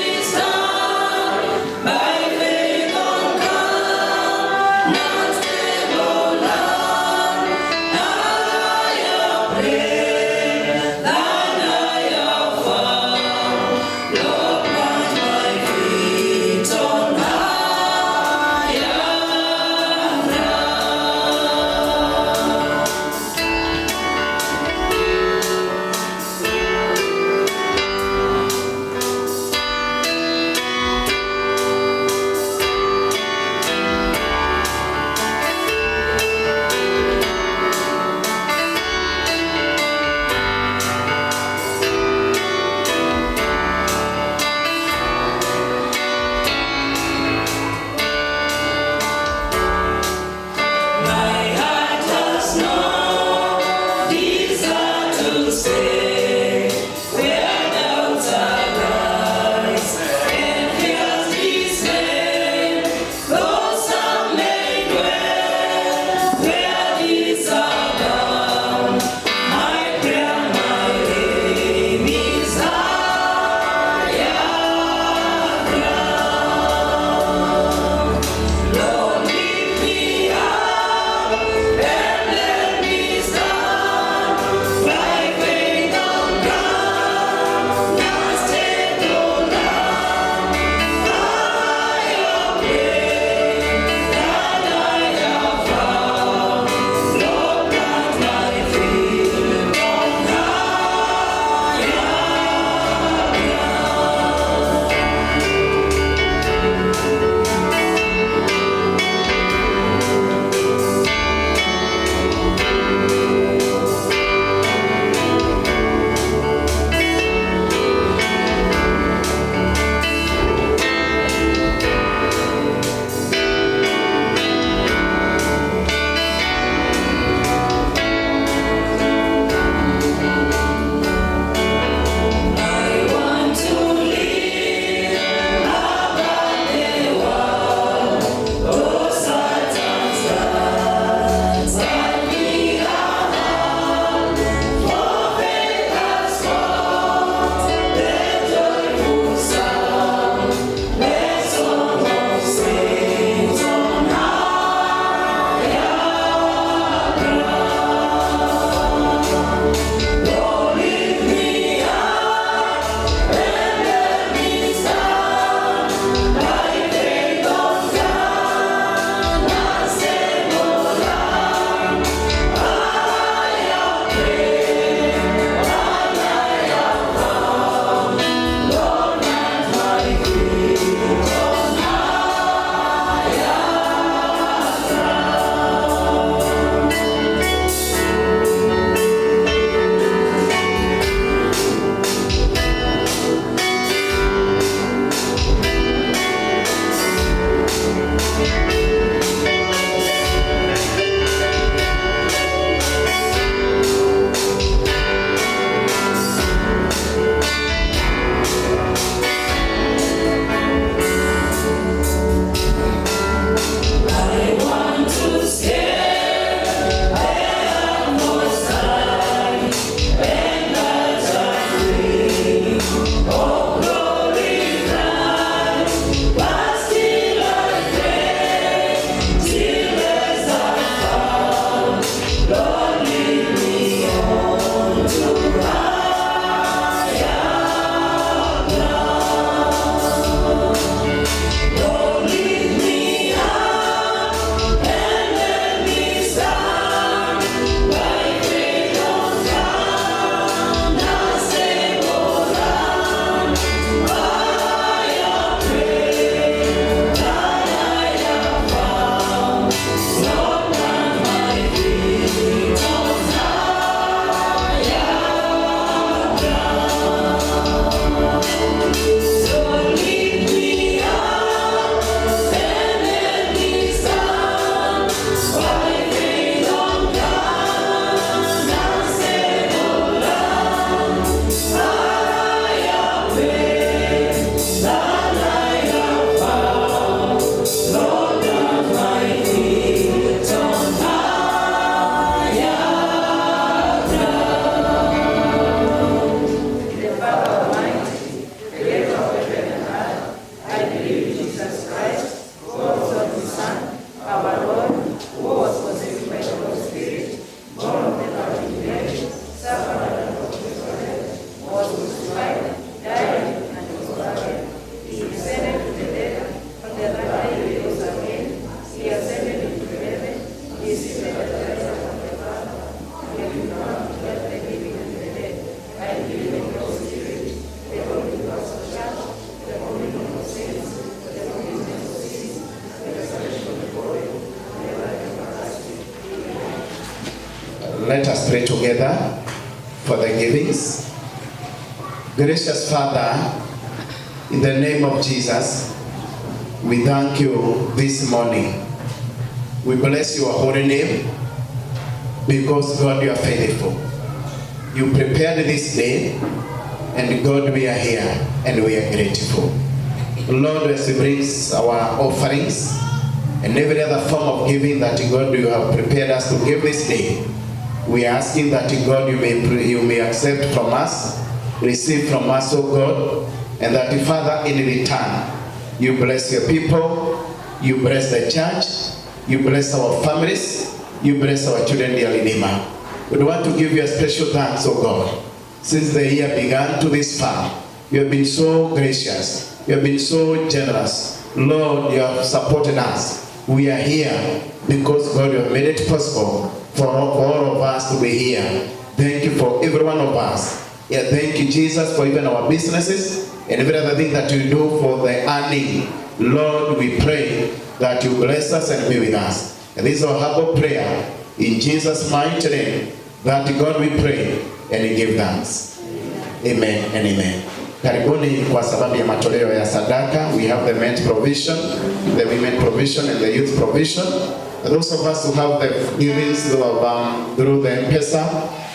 let us pray together for the givings. Gracious Father, in the name of Jesus, we thank you this morning. We bless your holy name because, God, you are faithful. You prepared this day, and God, we are here and we are grateful. Lord, as we bring our offerings and every other form of giving that, God, you have prepared us to give this day, we are asking that, God, you may accept from us, receive from us, oh God, and that, Father, in return, you bless your people, you bless the church, you bless our families, you bless our children, dear Redeemer. We want to give you a special thanks, oh God. Since the year began to this far, you have been so gracious. You have been so generous. Lord, you have supported us. We are here because, God, you have made it possible for all of us to be here. Thank you for every one of us. Yeah, thank you, Jesus, for even our businesses and every other thing that you do for the earning. Lord, we pray that you bless us and be with us. And this is our humble prayer in Jesus' mighty name, that, God, we pray and give thanks. Amen and amen. Karibuni kwa sababu ya matoleo ya sadaka. We have the men's provision, the women provision, and the youth provision. Those of us who have the givings through the M-Pesa,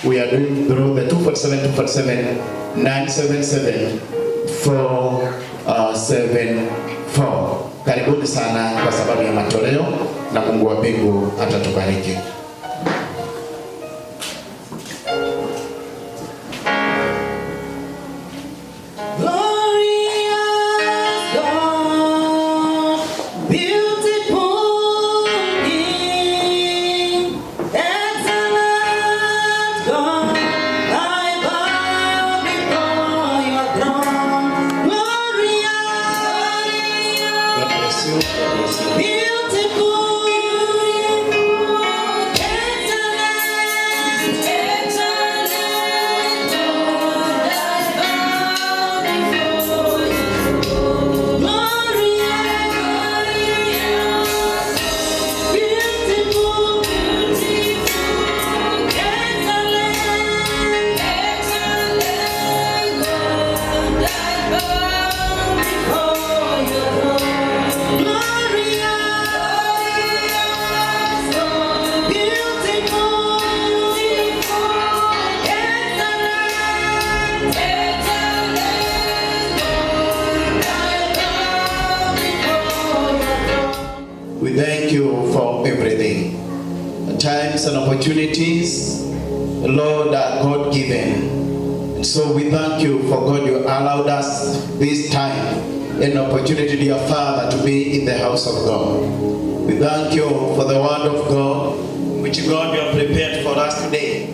we are doing through the 247-247-977-474. Karibuni sana kwa sababu ya matoleo, na Mungu wa mbingu atatubariki. We thank you for everything. Times and opportunities, Lord, are God-given. And so we thank you for, God, you allowed us this time an opportunity, dear Father, to be in the house of God. We thank you for the word of God, which, God, you have prepared for us today.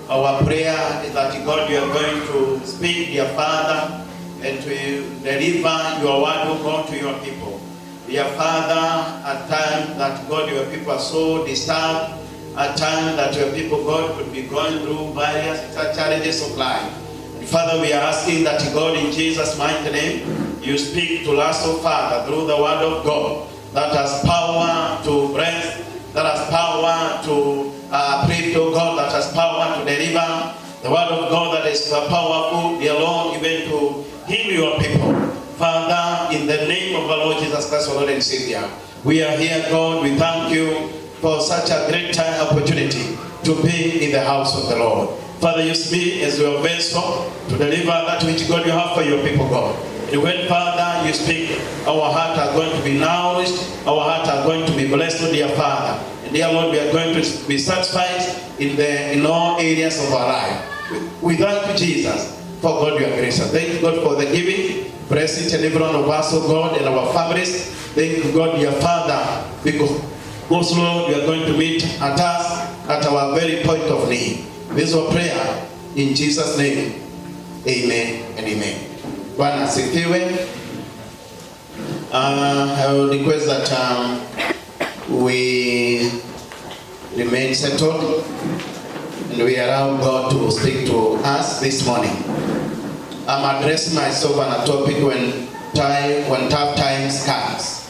Our prayer is that, God, you are going to speak, dear Father, and to deliver your word, oh God, to your people. Dear Father, at times that, God, your people are so disturbed, at times that your people, God, could be going through various challenges of life. And Father, we are asking that, God, in Jesus' mighty name, you speak to us, oh Father, through the word of God, that has power to bless, that has power to pray to God, that has power to deliver. The word of God that is powerful, dear Lord, even to heal your people. Father, in the name of our Lord Jesus Christ, our Lord and Savior, we are here, God. We thank you for such a great opportunity to be in the house of the Lord. Father, use me as your vessel to deliver that which, God, you have for your people, God. And when, Father, you speak, our hearts are going to be nourished, our hearts are going to be blessed, dear Father. And dear Lord, we are going to be satisfied in all areas of our life. We thank you, Jesus, for, God, your grace. Thank you, God, for the giving. Bless each and every one of us, oh God, and our families. Thank you, God, dear Father, because, Lord, we are going to meet at us at our very point of need. This is our prayer in Jesus' name. Amen and amen. Bwana asifiwe. I will request that we remain settled and we allow God to speak to us this morning. I'm addressing myself on a topic when tough times comes.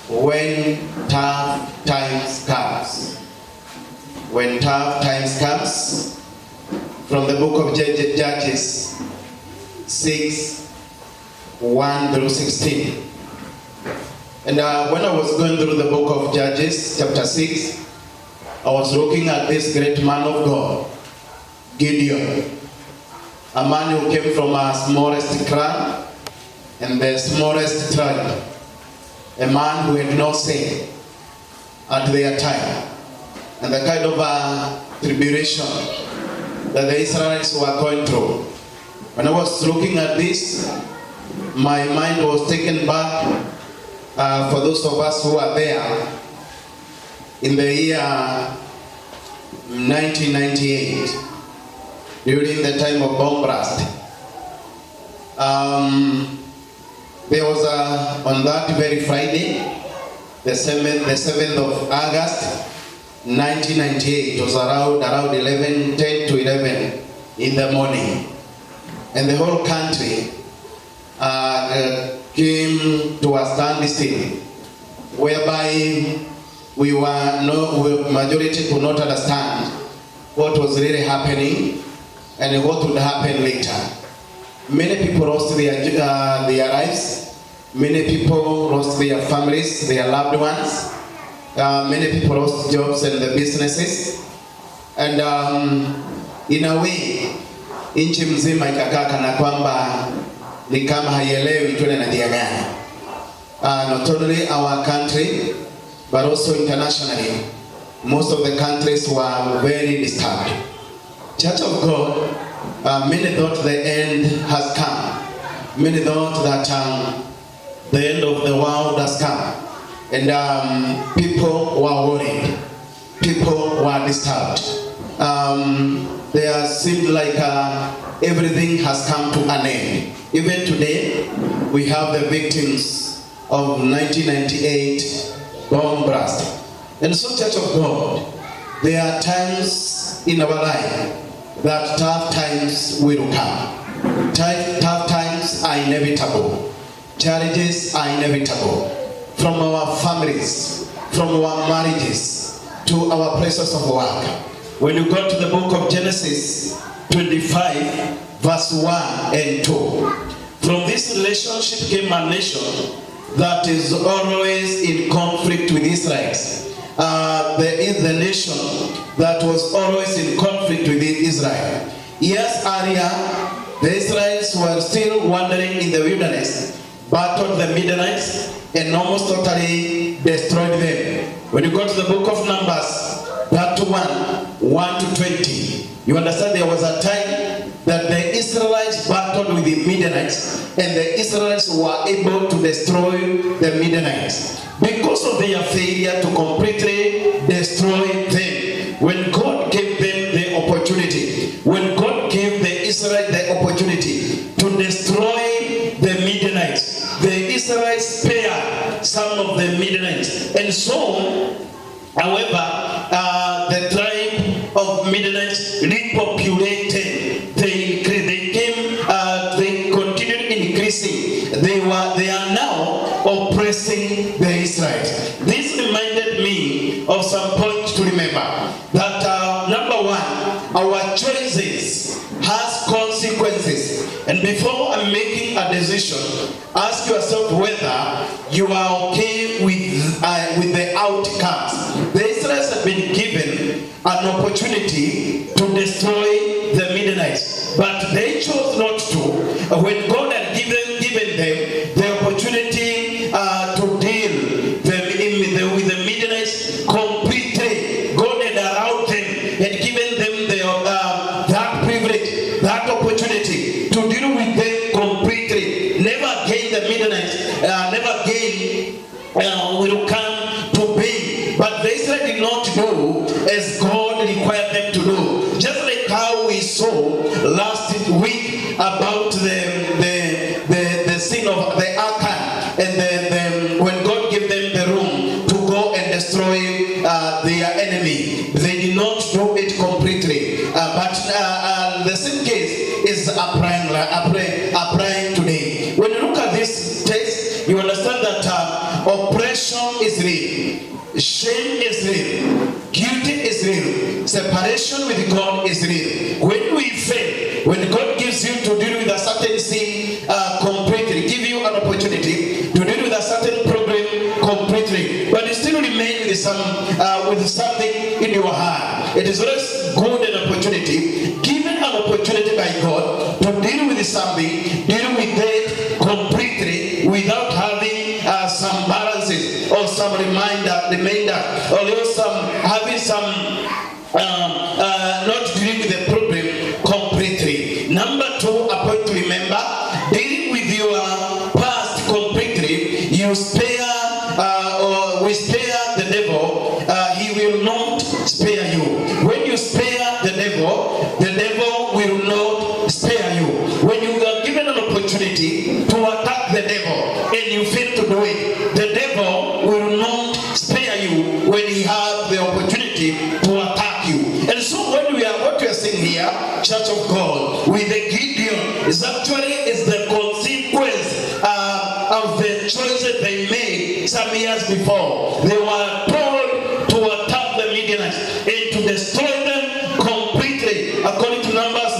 When tough times comes. when tough times comes, from the book of Judges 6:1-16. And when I was going through the book of Judges, chapter 6, I was looking at this great man of God, Gideon, a man who came from a smallest clan and the smallest tribe, a man who had no sin at their time, and the kind of tribulation that the Israelites were going through. When I was looking at this, my mind was taken back for those of us who are there in the year 1998, during the time of bomb blast. There was on that very Friday, the 7th of August 1998, it was around 10 to 11 in the morning, and the whole country came to a standstill, whereby majority could not understand what was really happening and what would happen later. Many people lost their lives. Many people lost their families, their loved ones. Many people lost jobs and the businesses. And in a way, nchi mzima ikakaa kana kwamba ni kama haielewi tuende na njia gani. Not only our country, but also internationally, most of the countries were very disturbed. Church of God, many thought the end has come. Many thought that the end of the world has come. And people were worried. People were disturbed. There seemed like everything has come to an end. Even today, we have the victims of 1998 bomb blast. And so, Church of God, there are times in our life that tough times will come. Tough times are inevitable. Challenges are inevitable. From our families, from our marriages, to our places of work. When you go to the book of Genesis 25, verse 1 and 2, from this relationship came a nation that is always in conflict with Israel. There is the nation that was always in conflict with Israel. Years earlier, the Israelites were still wandering in the wilderness, battled the Midianites, and almost totally destroyed them. When you go to the book of Numbers, that 1:20, you understand there was a time that the Israelites battled with the Midianites, and the Israelites were able to destroy the Midianites because of their failure to completely destroy them. When God gave them the opportunity, when God gave the Israelites the opportunity to destroy the Midianites, the Israelites spared some of the Midianites. And so, however, the tribe of Midianites repopulated. They continued increasing. They are now oppressing the Israelites. This reminded me of some points to remember. That number one, our choices has consequences. And before I'm making a decision, ask yourself whether you are okay with the outcomes. The Israelites have been given an opportunity to destroy the Midianites, but they chose not to. When God had given them the opportunity to deal with the Midianites completely, God had allowed them, had given them that privilege, that opportunity to deal with them completely. Never again the Midianites, never again will come to be. But the Israelites did not do as God required them to do. Just like how we saw last week about the sin of the Achan, and then when God gave them the room to go and destroy their enemy, they did not do it completely. But the same case is applying today. When you look at this text, you understand that oppression is real, shame is real, guilty is real, separation with God is real. When we fail, when God gives you to deal with a certain sin completely, give you an opportunity to deal with a certain problem completely, but you still remain with something in your heart, it is always good an opportunity, given an opportunity by God to deal with something, deal with it completely without having some balances or some remainder, or some having some not dealing with the problem completely. Number 2, a point to remember, dealing with your past completely, you spare or we spare the devil, he will not spare you. When you spare the devil will not spare you. When you are given an opportunity to attack the devil and you fail to do it, the devil will not spare you when he has the opportunity to attack you. And so what we are saying here, Church of God, with the Gideon, is the consequence of the choices they made some years before. They were told to attack the Midianites and to destroy them completely, according to Numbers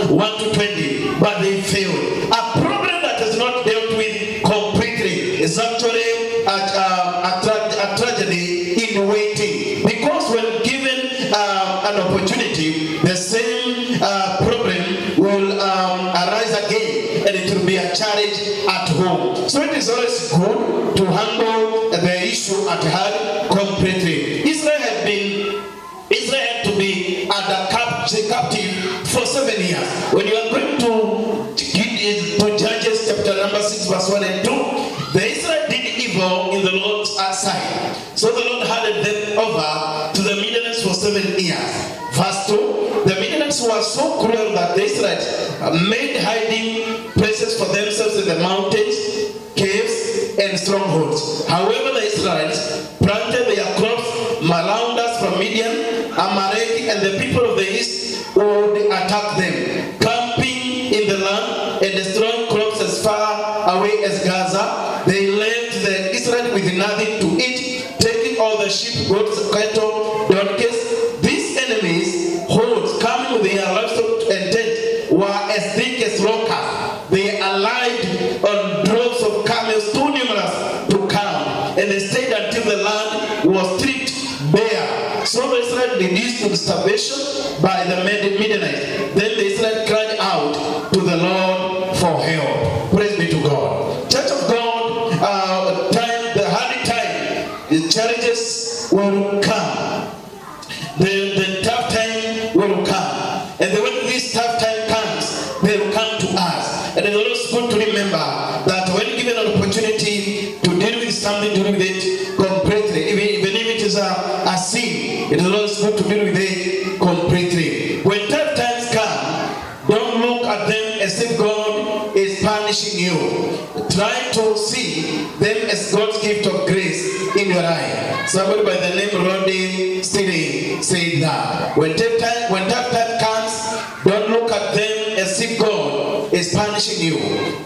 1 to 20, but they failed. A problem that is not dealt with completely is actually a tragedy in waiting, because when given an opportunity, the same problem will arise again, and it will be a challenge at home. So it is always good to handle the issue at hand completely. Israel had to be under captive for 7 years. When you are going to Judges chapter number 6 verse 1 and 2, the Israel did evil in the Lord's sight. So the Lord handed them over to the Midianites for 7 years. Verse 2, the Midianites were so cruel that the Israelites made hiding places for themselves in the mountains, caves, and strongholds. However, the Israelites planted their crops around us from Midian, Amalek, and the people of the east would attack them, camping in the land and destroying crops as far away as Gaza. They left the Israelites with nothing to eat, taking all the sheep, goats, cattle, donkeys. These enemies, hordes coming with their livestock and tents, were as thick as rockers. They alighted on droves of camels too numerous to count, and they stayed until the land was stripped bare. So the Israelites reduced to starvation by the Midianites. Then the Israelites cried out to the Lord for help. Praise be to God. Church of God, the hard time, the challenges will come. The tough time will come. And when this tough time comes, they will come to us. And it is always good to remember that when given an opportunity to deal with something, deal with it completely. Even if it is a sin, it is always good to deal with it completely. When tough times come, don't look at them as if God is punishing you. Try to see them as God's gift of grace in your life. Somebody by the name Rodney Steele said that. When tough time comes, don't look at them as if God is punishing you.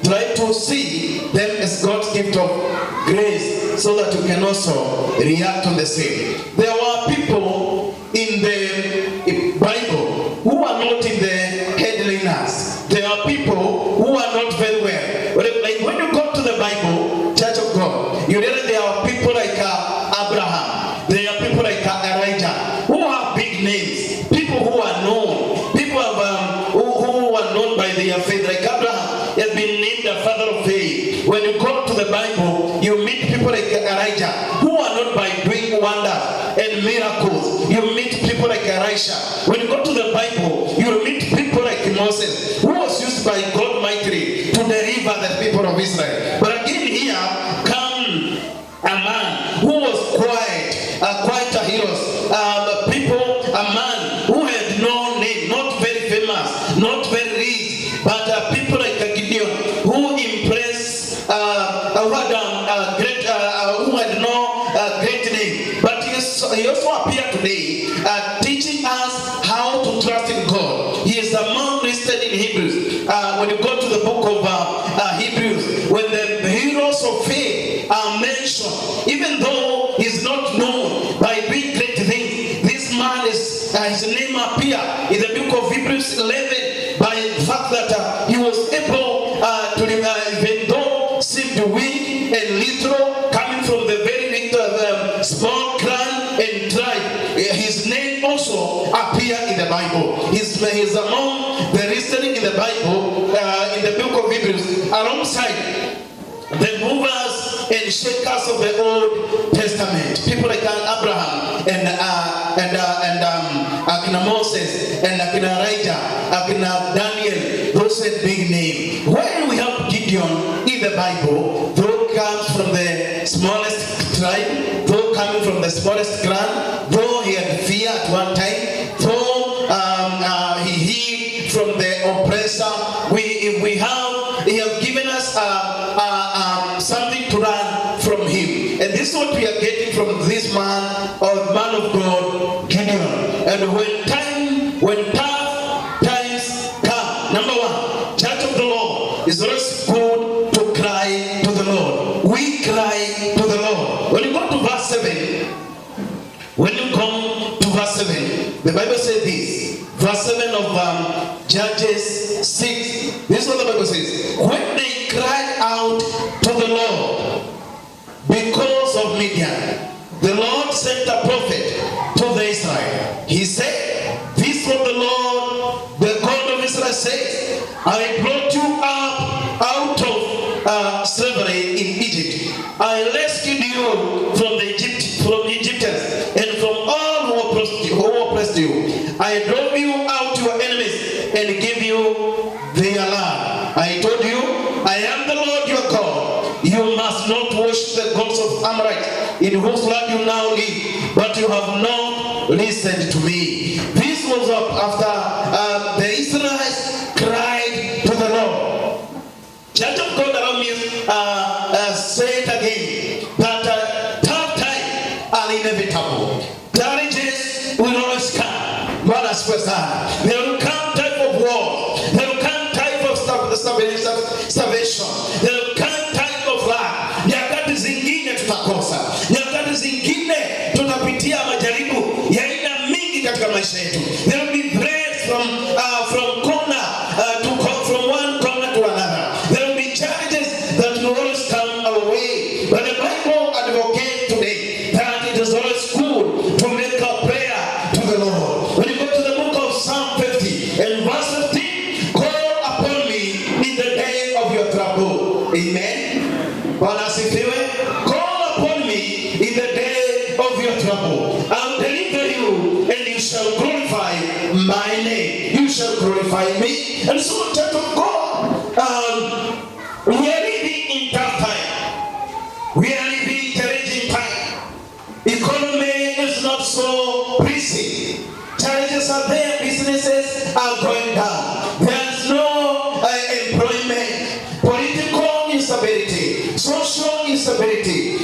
Try to see them as God's gift of grace so that you can also react on the same. There were people in the Bible who are not in the headliners. There are people who are not very well. Like when you go to the Bible, Church of God, you realize there are people like Abraham. There are people like Elijah who have big names. People who are known. People who are known by their faith. Like Abraham has been named the father of faith. When you go to the Bible, you meet people like Elijah who are known by doing wonders and miracles. You meet people like Elisha. When you go to the Bible, you meet people like Moses, who was used by God mightily to deliver the people of Israel. But again here come a man who was quite a hero. A man who had no name, not very famous, not very rich, but people like Gideon who impressed, who had no great name. But he also appeared today teaching us how to trust in God. He is a man listed in Hebrews. When you go to the book of Hebrews, when the heroes of faith are mentioned, even though he's not known by doing great things, this man is and little, coming from the very little, small clan and tribe. His name also appears in the Bible. He's among the listening in the Bible, in the book of Hebrews, alongside the movers and shakers of the Old Testament. People like Abraham and Akina Moses and Akina Elijah, Akina Daniel, those are big names. When we have Gideon in the Bible, though comes from the smallest tribe, though coming from the smallest clan, though he had fear at one time, though he hid from the oppressor, he have given us something to learn from him. And this is what we are getting from this man of God, Gideon. And when tough times come, number one, church of the Lord, is always good to cry to the Lord. We cry to the Lord. When you go to verse 7, the Bible says this. Verse 7 of Judges 6. This is what the Bible says. When they cried out to the Lord because of Midian, the Lord sent a prophet to the Israel. He said, this is what the Lord, the God of Israel says, I brought you up out of slavery in Egypt. I rescued you from the Egyptians and from all who oppressed you. I drove you out to your enemies and gave you their land. I told you, I am the Lord your God. You must not worship the gods of Amorites, in whose land you now live, but you have not listened to me. This was after the Israelites cried to the Lord. Church of God around me say it again, that tough times are inevitable. Challenges will always come. There will come type of war. There will come type of starvation. There will come type of lack. Nyakati zingine tutakosa. Nyakati zingine tutapitia majaribu ya aina mingi katika maisha yetu. There will be bread from corner from one corner to another. There will be challenges that will always come our way. But the Bible advocates today that it is always good to make a prayer to the Lord. When you go to the book of Psalm 50 and verse 15, call upon me in the day of your trouble. Amen. Bwana asifiwe. Call upon me in the day of your trouble. I'll deliver you and you shall glorify my name. You shall glorify me. And so, church of God, we are living in tough time. We are living in challenging time. Economy is not so busy. Challenges are there. Businesses are going down. There's no employment. Political instability. Social instability.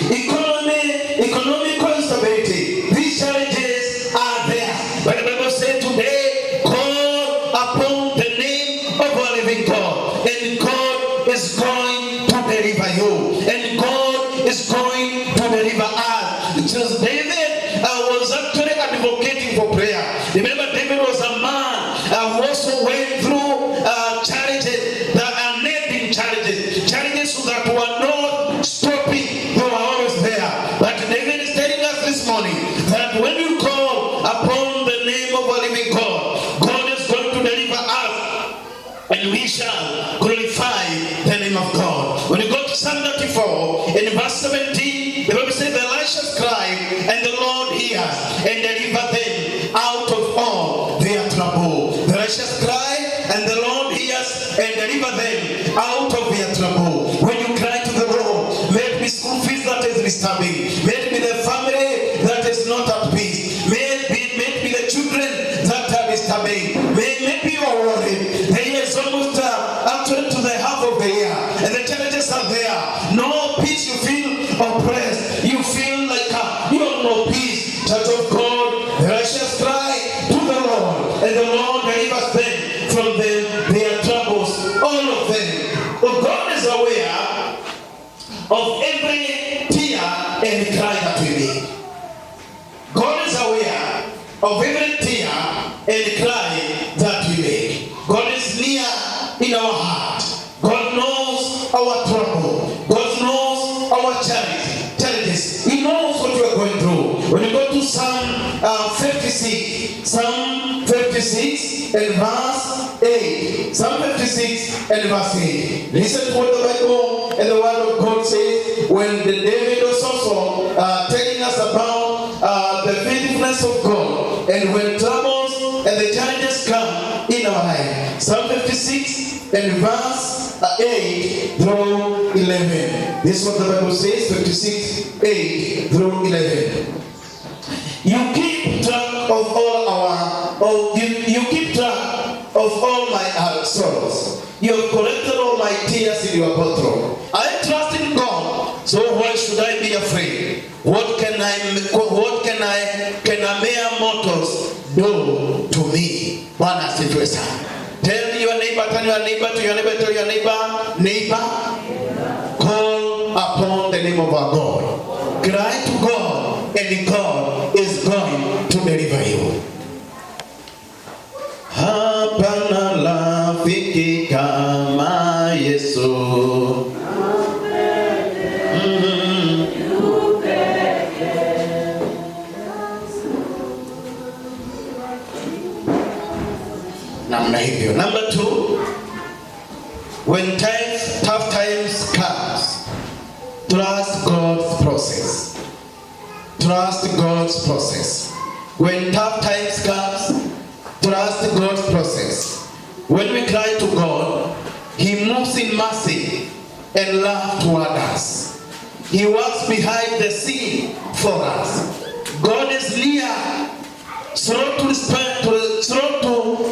Economical instability. These challenges are there. But the Bible says today, call upon the name of our living God. And God is going to deliver you. And God is going to deliver us. Because David was actually advocating for prayer. Remember, David was a man who also went through challenges that are named challenges. Challenges that were not stopping, they were always there. But David is telling us this morning that when you call upon the name of our living God, God is going to deliver us. And we shall glorify the name of God. When you go to Psalm 34, in verse 17, the Bible says, the righteous cry, and the Lord hears, and deliver them out of all their trouble. The righteous cry, and the Lord hears, and deliver them out of their trouble. When you cry to the Lord, may it be school fees that is disturbing. May it be the family that is not at peace. May it be the children that are disturbing. May it be your worry. The year is almost actually to the half of the year, and the challenges are there. No peace, you feel oppressed. You feel like you have no peace. Church of God, the righteous cry to the Lord, and the Lord delivers them from their troubles, all of them. But God is aware of every tear and cry that we make. God is aware of every tear and cry that we make. God is near in our heart. God knows our trouble. God knows our challenges. He knows what we are going through. When you go to Psalm 56 and verse 8. Psalm 56 and verse 8. Listen to what the Bible and the word of God says. When the David was also telling us about the faithfulness of God, and when troubles and the challenges come in our life. Psalm 56 and verse 8 through 11. This is what the Bible says, 56, 8 through 11. You keep track of you keep track of all my sorrows. You have collected all my tears in your bottle. I trust in God, so why should I be afraid? What can mere mortals do to me? Bwana asifiwe sana. Tell your neighbor, tell your neighbor, to your neighbor, tell your neighbor, call upon the name of our God. Cry to God, and God is going to deliver you. Hapana rafiki kama Yesu. Number 2, when tough times comes, trust God's process. Trust God's process. When tough times comes, trust God's process. When we cry to God, He moves in mercy and love toward us. He works behind the scene for us. God is near, slow to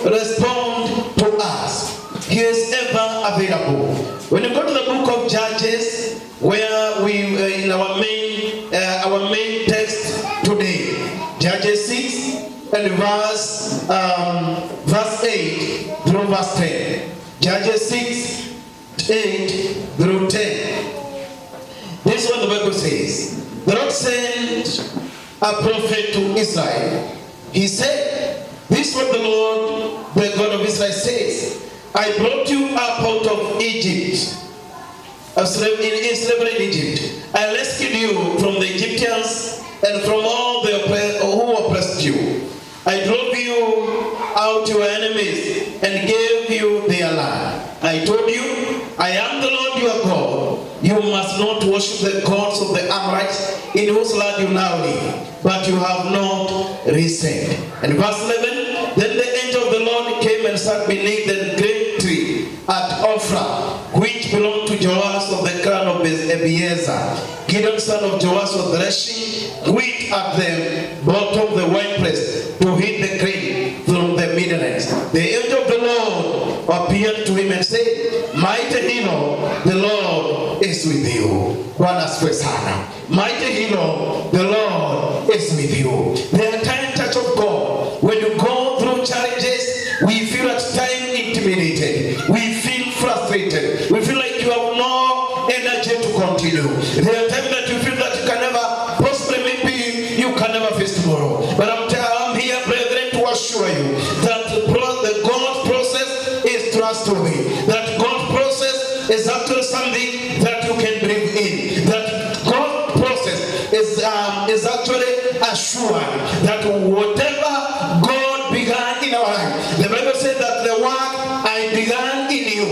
respond to us. He is ever available. When you go to the book of Judges, where we in our main text today, Judges 6 and verse 8 through verse 10. Judges 6, 8 through 10. This is what the Bible says. The Lord sent a prophet to Israel. He said, this is what the Lord, the God of Israel says. I brought you up out of Egypt, in slavery in Egypt. I rescued you from the Egyptians and from all the who oppressed you. I drove you out your enemies and gave you their land. I told you, I am the Lord your God. You must not worship the gods of the Amorites in whose land you now live, but you have not listened. And verse 11, then the angel of the Lord came and sat beneath the great tree at Ophrah, which belonged to Joash of the clan of Abiezer. Gideon son of Joash was threshing wheat at the bottom of the winepress to hid the grain from the Midianites. The angel of the Lord appeared to him and said, mighty hero, the Lord is with you. Bwana asifiwe sana. Mighty hero, the Lord is with you. The entire church of God, when you go through challenges, we feel at times intimidated. We feel frustrated. We feel like you have no energy to continue. There are times that you feel that you can never, possibly maybe you can never face tomorrow. But I'm here, brethren, to assure you that the God's process is trustworthy. That God's process is actually something that you can believe in. That God's process is actually assured that whatever God began in our life, the Bible says that the work I began in you,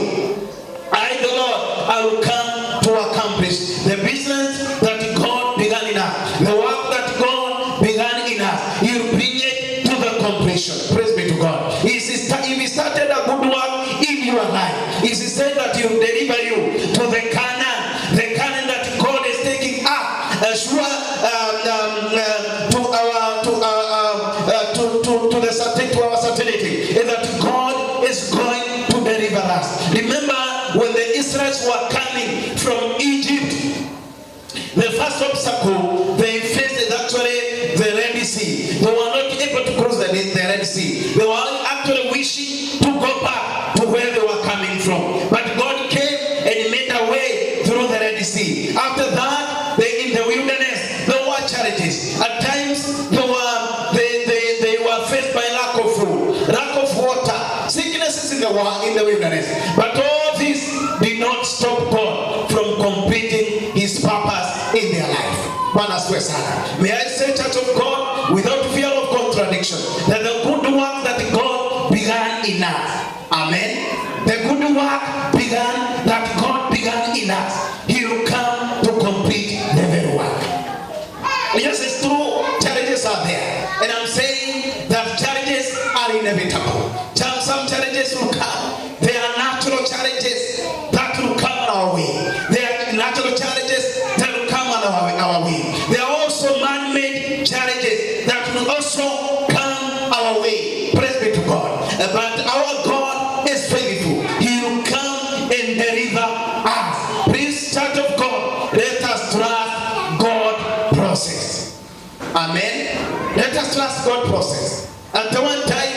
I, the Lord, I will come to accomplish. The business that God began in us, the work that God began in us, He will bring it to the completion. Praise be to God. If He started a good work in your life, He said that He will deliver you to the Canaan that God is taking up, to our certainty, and that God is going to deliver us. Remember, when the Israelites were coming from Egypt, the first obstacle they faced is actually the Red Sea. They were not able to cross the Red Sea. They were actually wishing to go back to where they were coming from. But God came and made a way through the Red Sea. After that, in the wilderness, there were challenges. At times, they were faced by lack of food, lack of water, sicknesses in the wilderness. But all this did not stop God from completing His purpose in their life. Bwana asifiwe sana. May I say, church of God, without fear of contradiction, that the good work that God began in us, amen, the good work that God began in us, He will come to complete the very work. Yes, it's true, challenges are there, and I'm saying that challenges are inevitable. Some challenges will come. There are natural challenges that will come our way. There are natural challenges that will come our way. There are also man-made challenges that will also come our way. Praise be to God. But our God is faithful. He will come and deliver us. Please, church of God, let us trust God process. Amen. Let us trust God process. At one time,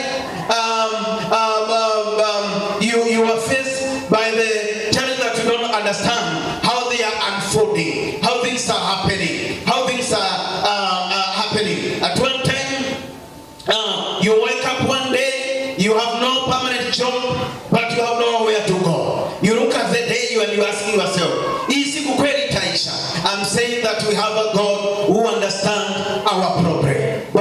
you are faced by the challenge that you don't understand how they are unfolding, how things are happening, happening. At one time, you wake up one day, you have no permanent job, but you have nowhere to go. You look at the day and you asking yourself, is it kweli itaisha? I'm saying that we have a God who understands our problem. We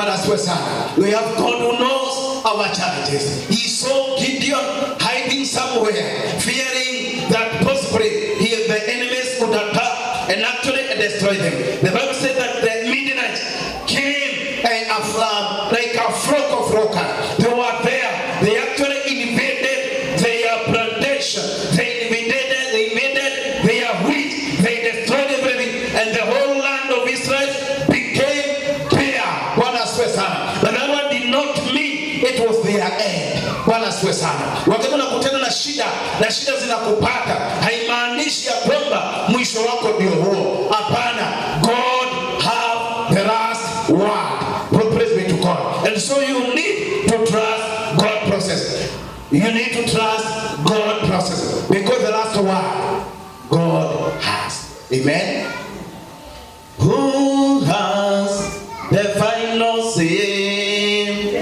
have God who knows our challenges. He saw Gideon hiding somewhere, fearing that possibly the enemies would attack and actually destroy them. The Bible said that the Midianites came like a flock of rockers. They were there. They actually invaded their plantation. They invaded their wheat. They destroyed everything, and the whole land of Israel became bare. But that one did not mean it was their end. Bwana asifiwe sana. Wakati unakutana na shida zinakupata, haimaanishi ya kwamba mwisho wako ndio huo. Hapana. God have the last word. Praise be to God. And so you need to trust God process. You need to trust God process, because the last word God has. Amen. Who has the final say?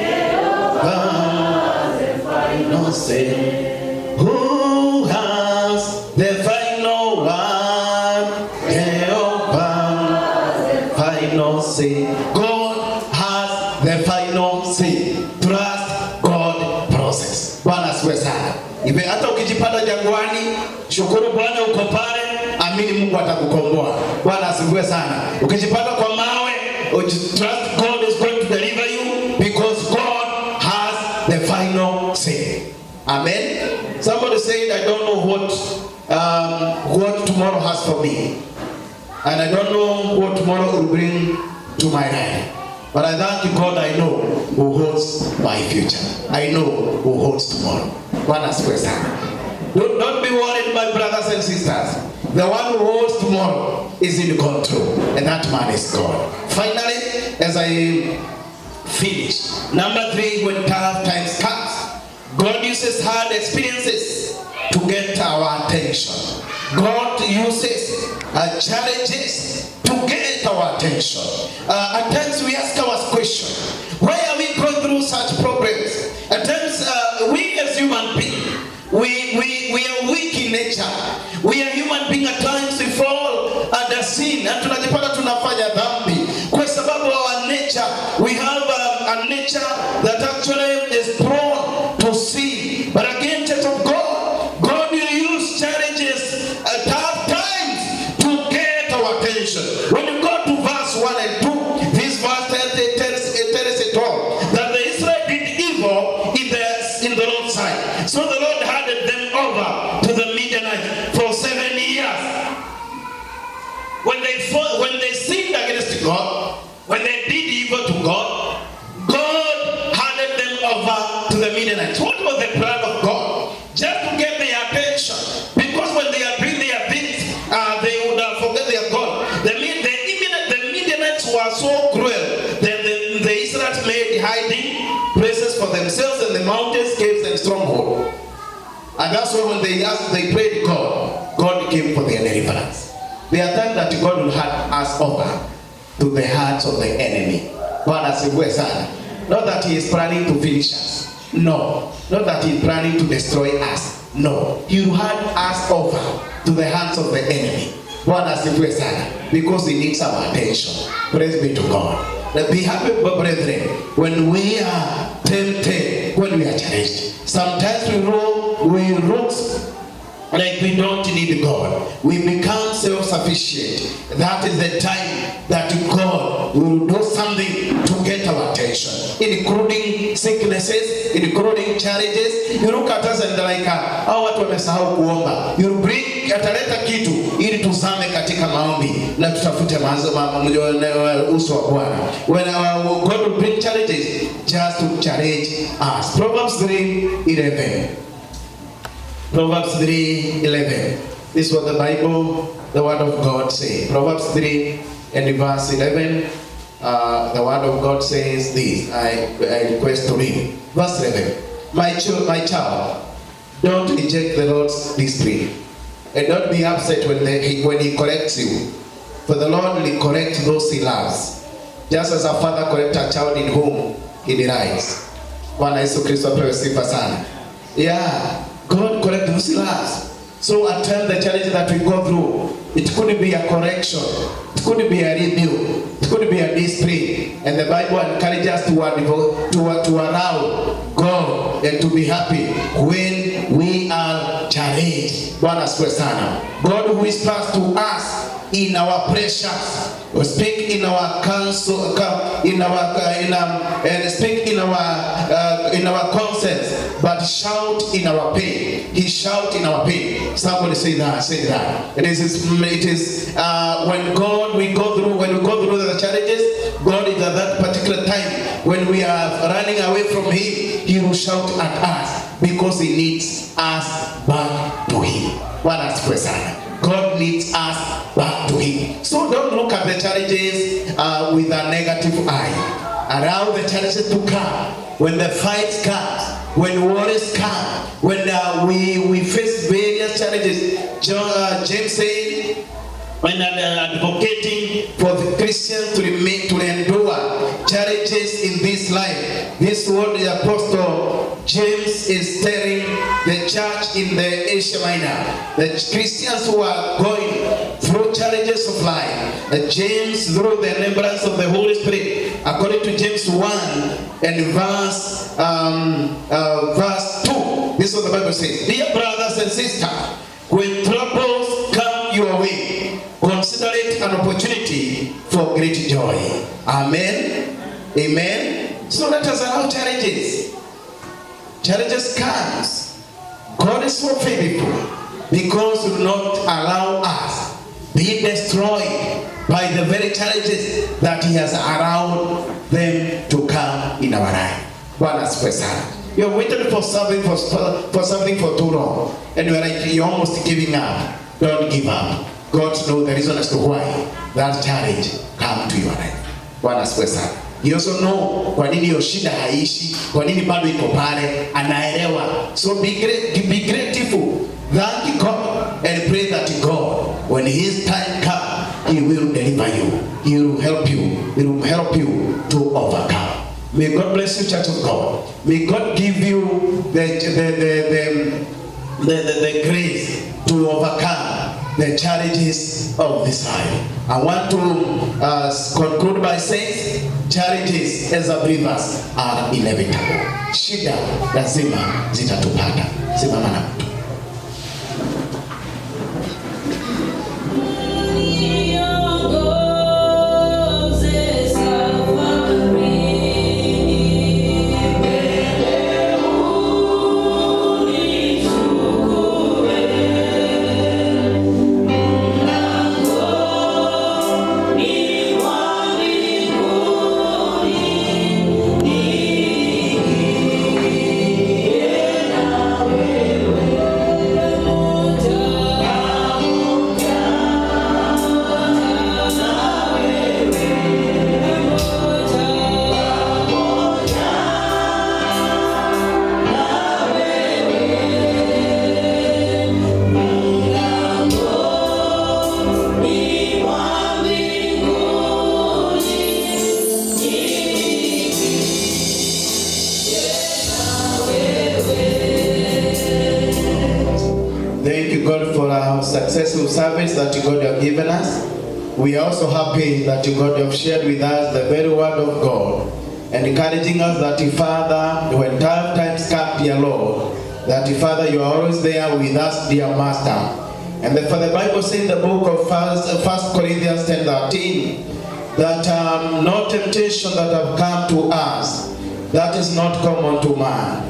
The final say. Who has the final word? Jehovah, final say. God has the final say. Trust God process. Bwana asifiwe sana. Iwe hata ukijipata jangwani, shukuru Bwana uko pale, amini Mungu atakukomboa. Bwana asifiwe sana. Ukijipata kwa mawe, trust God is going to deliver you, because God has the final say. Amen. Somebody said, I don't know what tomorrow has for me, and I don't know what tomorrow will bring to my life. But I thank God, I know who holds my future. I know who holds tomorrow. Bwana asifiwe sana. Don't be worried, my brothers and sisters. The one who holds tomorrow is in control, and that man is God. Finally, as I finish, number 3, when tough times comes, God uses hard experiences to get our attention. God uses challenges to get our attention. At times we ask ourselves questions: why are we going through such problems? At times we as human beings, we are weak in nature. We are human beings. At times we fall under sin, na tunajipata tunafanya dhambi kwa sababu our nature, we have a nature that actually is prone to sin. But again, church of God, God will use challenges at tough times to get our attention. When you go to verse 1 and 2, this verse tells it all, that the Israel did evil in the Lord's sight. So the Lord handed them over to the Midianites for 7 years. When they sinned against God, when they did evil to God, God handed them over to the Midianites. What was the plan of God? Just to get their attention. Because when they are doing their things, they would forget their God. The Midianites were so cruel that the Israelites made hiding places for themselves in the mountains, caves, and strongholds. And that's why when they prayed God, God came for their deliverance. They are times that God will hand us over to the hands of the enemy. Bwana asifiwe sana. Not that he is planning to finish us. No. Not that he is planning to destroy us. No. He will hand us over to the hands of the enemy. Bwana asifiwe sana. because He needs our attention. Praise be to God. Let be happy, brethren, when we are tempted, when we are challenged. Sometimes we look like we don't need God. We become self-sufficient. That is the time that God will do something to get our attention, including sicknesses, including challenges. You look at us and like, hao watu wamesahau kuomba. You bring, ataleta kitu ili tuzame katika maombi na tutafute uso wa Bwana. When God will bring challenges just to challenge us. Proverbs 3:11. Proverbs 3:11. This is what the Bible, the Word of God says. Proverbs 3 and verse 11. The Word of God says this. I request to read. Verse 11. My child, don't reject the Lord's discipline, and don't be upset when He corrects you. For the Lord will correct those He loves, just as a father corrects a child in whom He delights. Bwana Yesu Kristo apewe sifa sana. Yeah. God corrects those He loves. So at times the challenges that we go through, it could be a correction, it could be a rebuke, it could be a discipline. And the Bible encourages us to allow God and to be happy when we are challenged. Bwana asifiwe sana. God whispers to us in our pressures, or speak in our counsel, speak in our conscience, but shout in our pain. He shout in our pain. Somebody say that. It is when we go through the challenges, God is at that particular time when we are running away from Him, He will shout at us because He needs us back to Him. Bwana asifiwe sana. God needs us back to Him. So don't look at the challenges with a negative eye. Allow the challenges to come. When the fights come, when worries come, when we face various challenges, James said, when advocating for the Christians to endure challenges in this life, this word the Apostle James is telling the church in the Asia Minor, the Christians who are going through challenges of life, James, through the remembrance of the Holy Spirit, according to James 1 and verse 2, this is what the Bible says. Dear brothers and sisters, when troubles come your way, consider it an opportunity for great joy. Amen. Amen. So let us allow challenges. Challenges comes. God is so faithful because He will not allow us be destroyed by the very challenges that He has allowed them to come in our life. Bwana asifiwe sana. You have waited for something for too long, and you're almost giving up. Don't give up. God knows the reason as to why that challenge come to your life. Bwana asifiwe sana. He also know kwa nini hiyo shida haishi, kwa nini bado iko pale, anaelewa. So be grateful. Thank God and pray that God, when His time comes, He will deliver you. He will help you. He will help you to overcome. May God bless you, Church of God. May God give you the grace to overcome the challenges of this life. I want to conclude by saying, challenges as a believers are inevitable. Shida lazima zitatupata. Simama na mtu. Successful service that God has given us. we are also happy that God have shared with us the very word of God, and encouraging us that, Father, when tough times come, dear Lord, that, Father, you are always there with us, dear Master. And for the Bible says in the book of 1 Corinthians 10:13, that no temptation that have come to us, that is not common to man.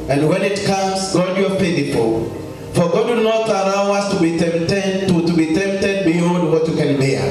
And when it comes, God, you are faithful. For God will not allow us to be tempted, to be tempted beyond what we can bear.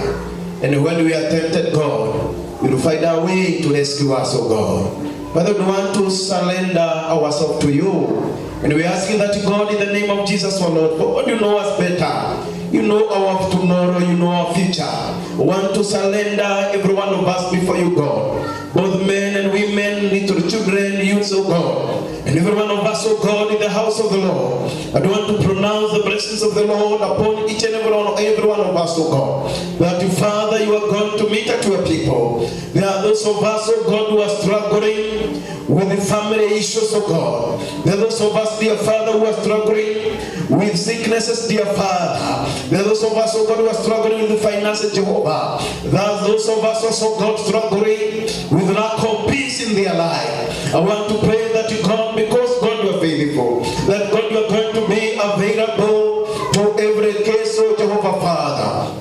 And when we are tempted, God, we will find our way to rescue us, O God. Father, we want to surrender ourselves to you. And we are asking that, God, in the name of Jesus, O Lord, for God, you know us better. You know our tomorrow, you know our future. We want to surrender every one of us before you, God. Both men and women, little children, youths, O God. And every one of us, O God, in the house of the Lord. I want to pronounce the blessings of the Lord upon each and every one of us, O God. That, Father, you are going to meet at your people. There are those of us, O God, who are struggling with the family issues, O God. There are those of us, dear Father, who are struggling with sicknesses, dear Father. There are those of us, oh God, who are struggling with the finances, Jehovah. There are those of us also, God, struggling with lack of peace in their life. I want to pray that you come, because God, you are faithful, that God, you are going to be available to every case, oh Jehovah, Father,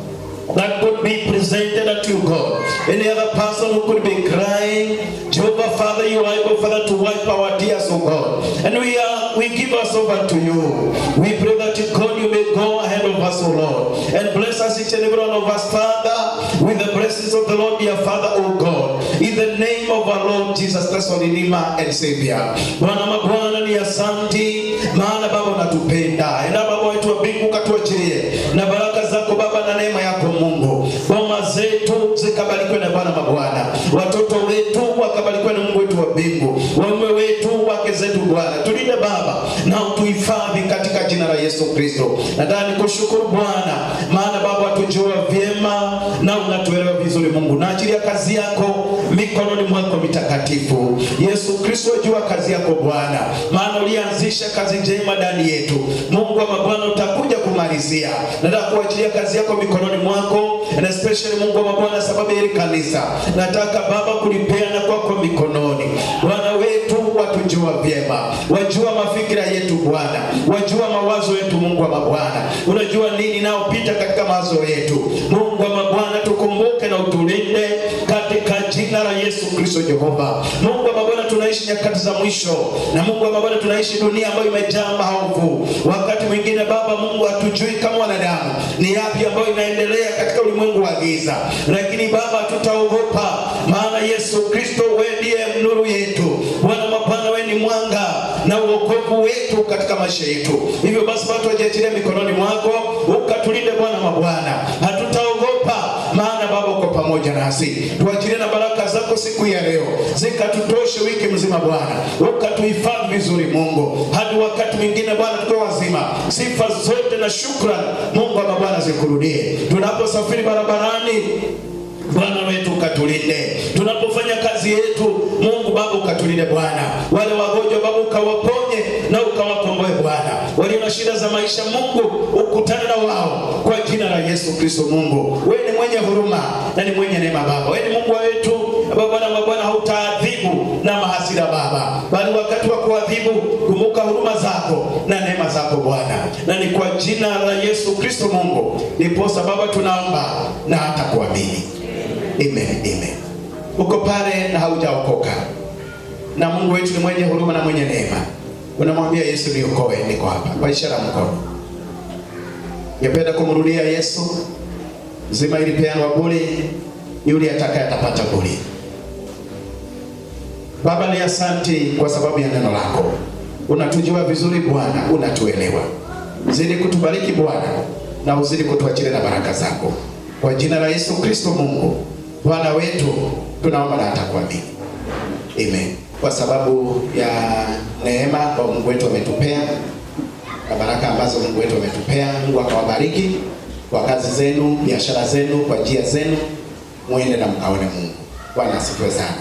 that could be presented at you, God. Any other person who could be crying, Jehovah, Father, you are able, Father, to wipe our tears, oh God. And we give us over to you. We pray that, God, you may go ahead of us, oh Lord, and bless us, each and every one of us, Father, with the blessings of the Lord, dear Father, oh God. In the name of our Lord Jesus Christ, our Redeemer and Savior. Bwana mabwana ni asanti, maana Baba unatupenda. Enda Baba wetu wa mbingu katuachilie na baraka zako Baba na neema yako Mungu. Boma zetu zikabarikiwe na Bwana mabwana. Watoto wetu wakabarikiwe na Mungu wetu wa mbingu. Waume wetu, wake zetu Bwana. Tulinde Baba na utuhifadhi katika jina la Yesu Kristo. Nataka nikushukuru Bwana, maana Baba watujua vyema na unatuelewa vizuri Mungu. Naachilia kazi yako mikononi mwako mitakatifu. Yesu Kristo, jua kazi yako Bwana, maana ulianzisha kazi njema ndani yetu. Mungu wa mabwana, utakuja kumalizia. Nataka kuachilia kazi yako mikononi mwako, and especially Mungu wa mabwana, sababu ya hili kanisa. Nataka Baba kulipeana kwako mikononi. Bwana wetu, watujua vyema, wajua mafikira yetu Bwana, wajua mawazo yetu Mungu wa mabwana. Unajua nini naopita katika mawazo yetu. Mungu wa mabwana, tukumbuke na utulinde katika jina la Yesu Kristo Jehova. Mungu wa mabwana, tunaishi nyakati za mwisho, na Mungu wa mabwana, tunaishi dunia ambayo imejaa maovu. Wakati mwingine Baba Mungu, hatujui kama wanadamu ni yapi ambayo inaendelea katika ulimwengu wa giza, lakini Baba tutaogopa, maana Yesu Kristo wewe ndiye nuru yetu. Bwana mabwana, wewe ni mwanga na wokovu wetu katika maisha yetu. Hivyo basi watu wajiachilie mikononi mwako, ukatulinde Bwana mabwana. Hatutaogopa, maana Baba uko pamoja nasi. Tuachilie na baraka zako siku ya leo, zikatutoshe wiki mzima Bwana. Ukatuhifadhi vizuri Mungu, hadi wakati mwingine Bwana tuko wazima. Sifa zote na shukrani Mungu wa mabwana zikurudie. Tunaposafiri barabarani Bwana wetu ukatulinde. Tunapofanya kazi yetu Mungu Baba ukatulinde Bwana. Wale wagonjwa Baba ukawaponye na ukawakomboe Bwana. Walio na shida za maisha Mungu ukutane na wao kwa jina la Yesu Kristo. Mungu wewe ni mwenye huruma na ni mwenye neema Baba. Wewe ni Mungu wetu Baba na Bwana, hautaadhibu na mahasira Baba, bali wakati wa kuadhibu kumbuka huruma zako na neema zako Bwana. Na ni kwa jina la Yesu Kristo Mungu ndiposa Baba tunaomba na hata kuamini. Amen, amen. Uko pale na haujaokoka, na Mungu wetu ni mwenye huruma na mwenye neema. Unamwambia Yesu, niokoe, niko hapa, kwa ishara mkono. Ningependa kumrudia Yesu. Zima ili peanwa bure, yule atakaye atapata bure. Baba ni asante kwa sababu ya neno lako. Unatujua vizuri Bwana, unatuelewa. Zidi kutubariki Bwana, na uzidi kutuachilia na baraka zako. Kwa jina la Yesu Kristo Mungu Bwana wetu tunaomba na atakuamini. Amen. Kwa sababu ya neema kwa Mungu wetu ametupea na baraka ambazo Mungu wetu ametupea, Mungu akawabariki kwa kazi zenu, biashara zenu, kwa njia zenu, muende na mkaone Mungu. Bwana asifiwe sana.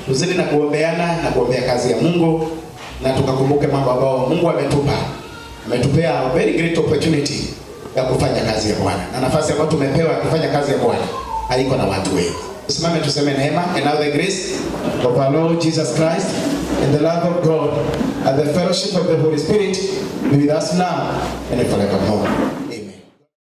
Tuzidi na kuombeana na kuombea kazi ya Mungu, na tukakumbuke mambo ambayo Mungu ametupa. Ametupea very great opportunity ya kufanya kazi ya Bwana, na nafasi ambayo tumepewa ya kufanya kazi ya Bwana haiko na watu wengi. Simame tuseme neema. And now the grace of our Lord Jesus Christ and the love of God and the fellowship of the Holy Spirit be with us now and forevermore.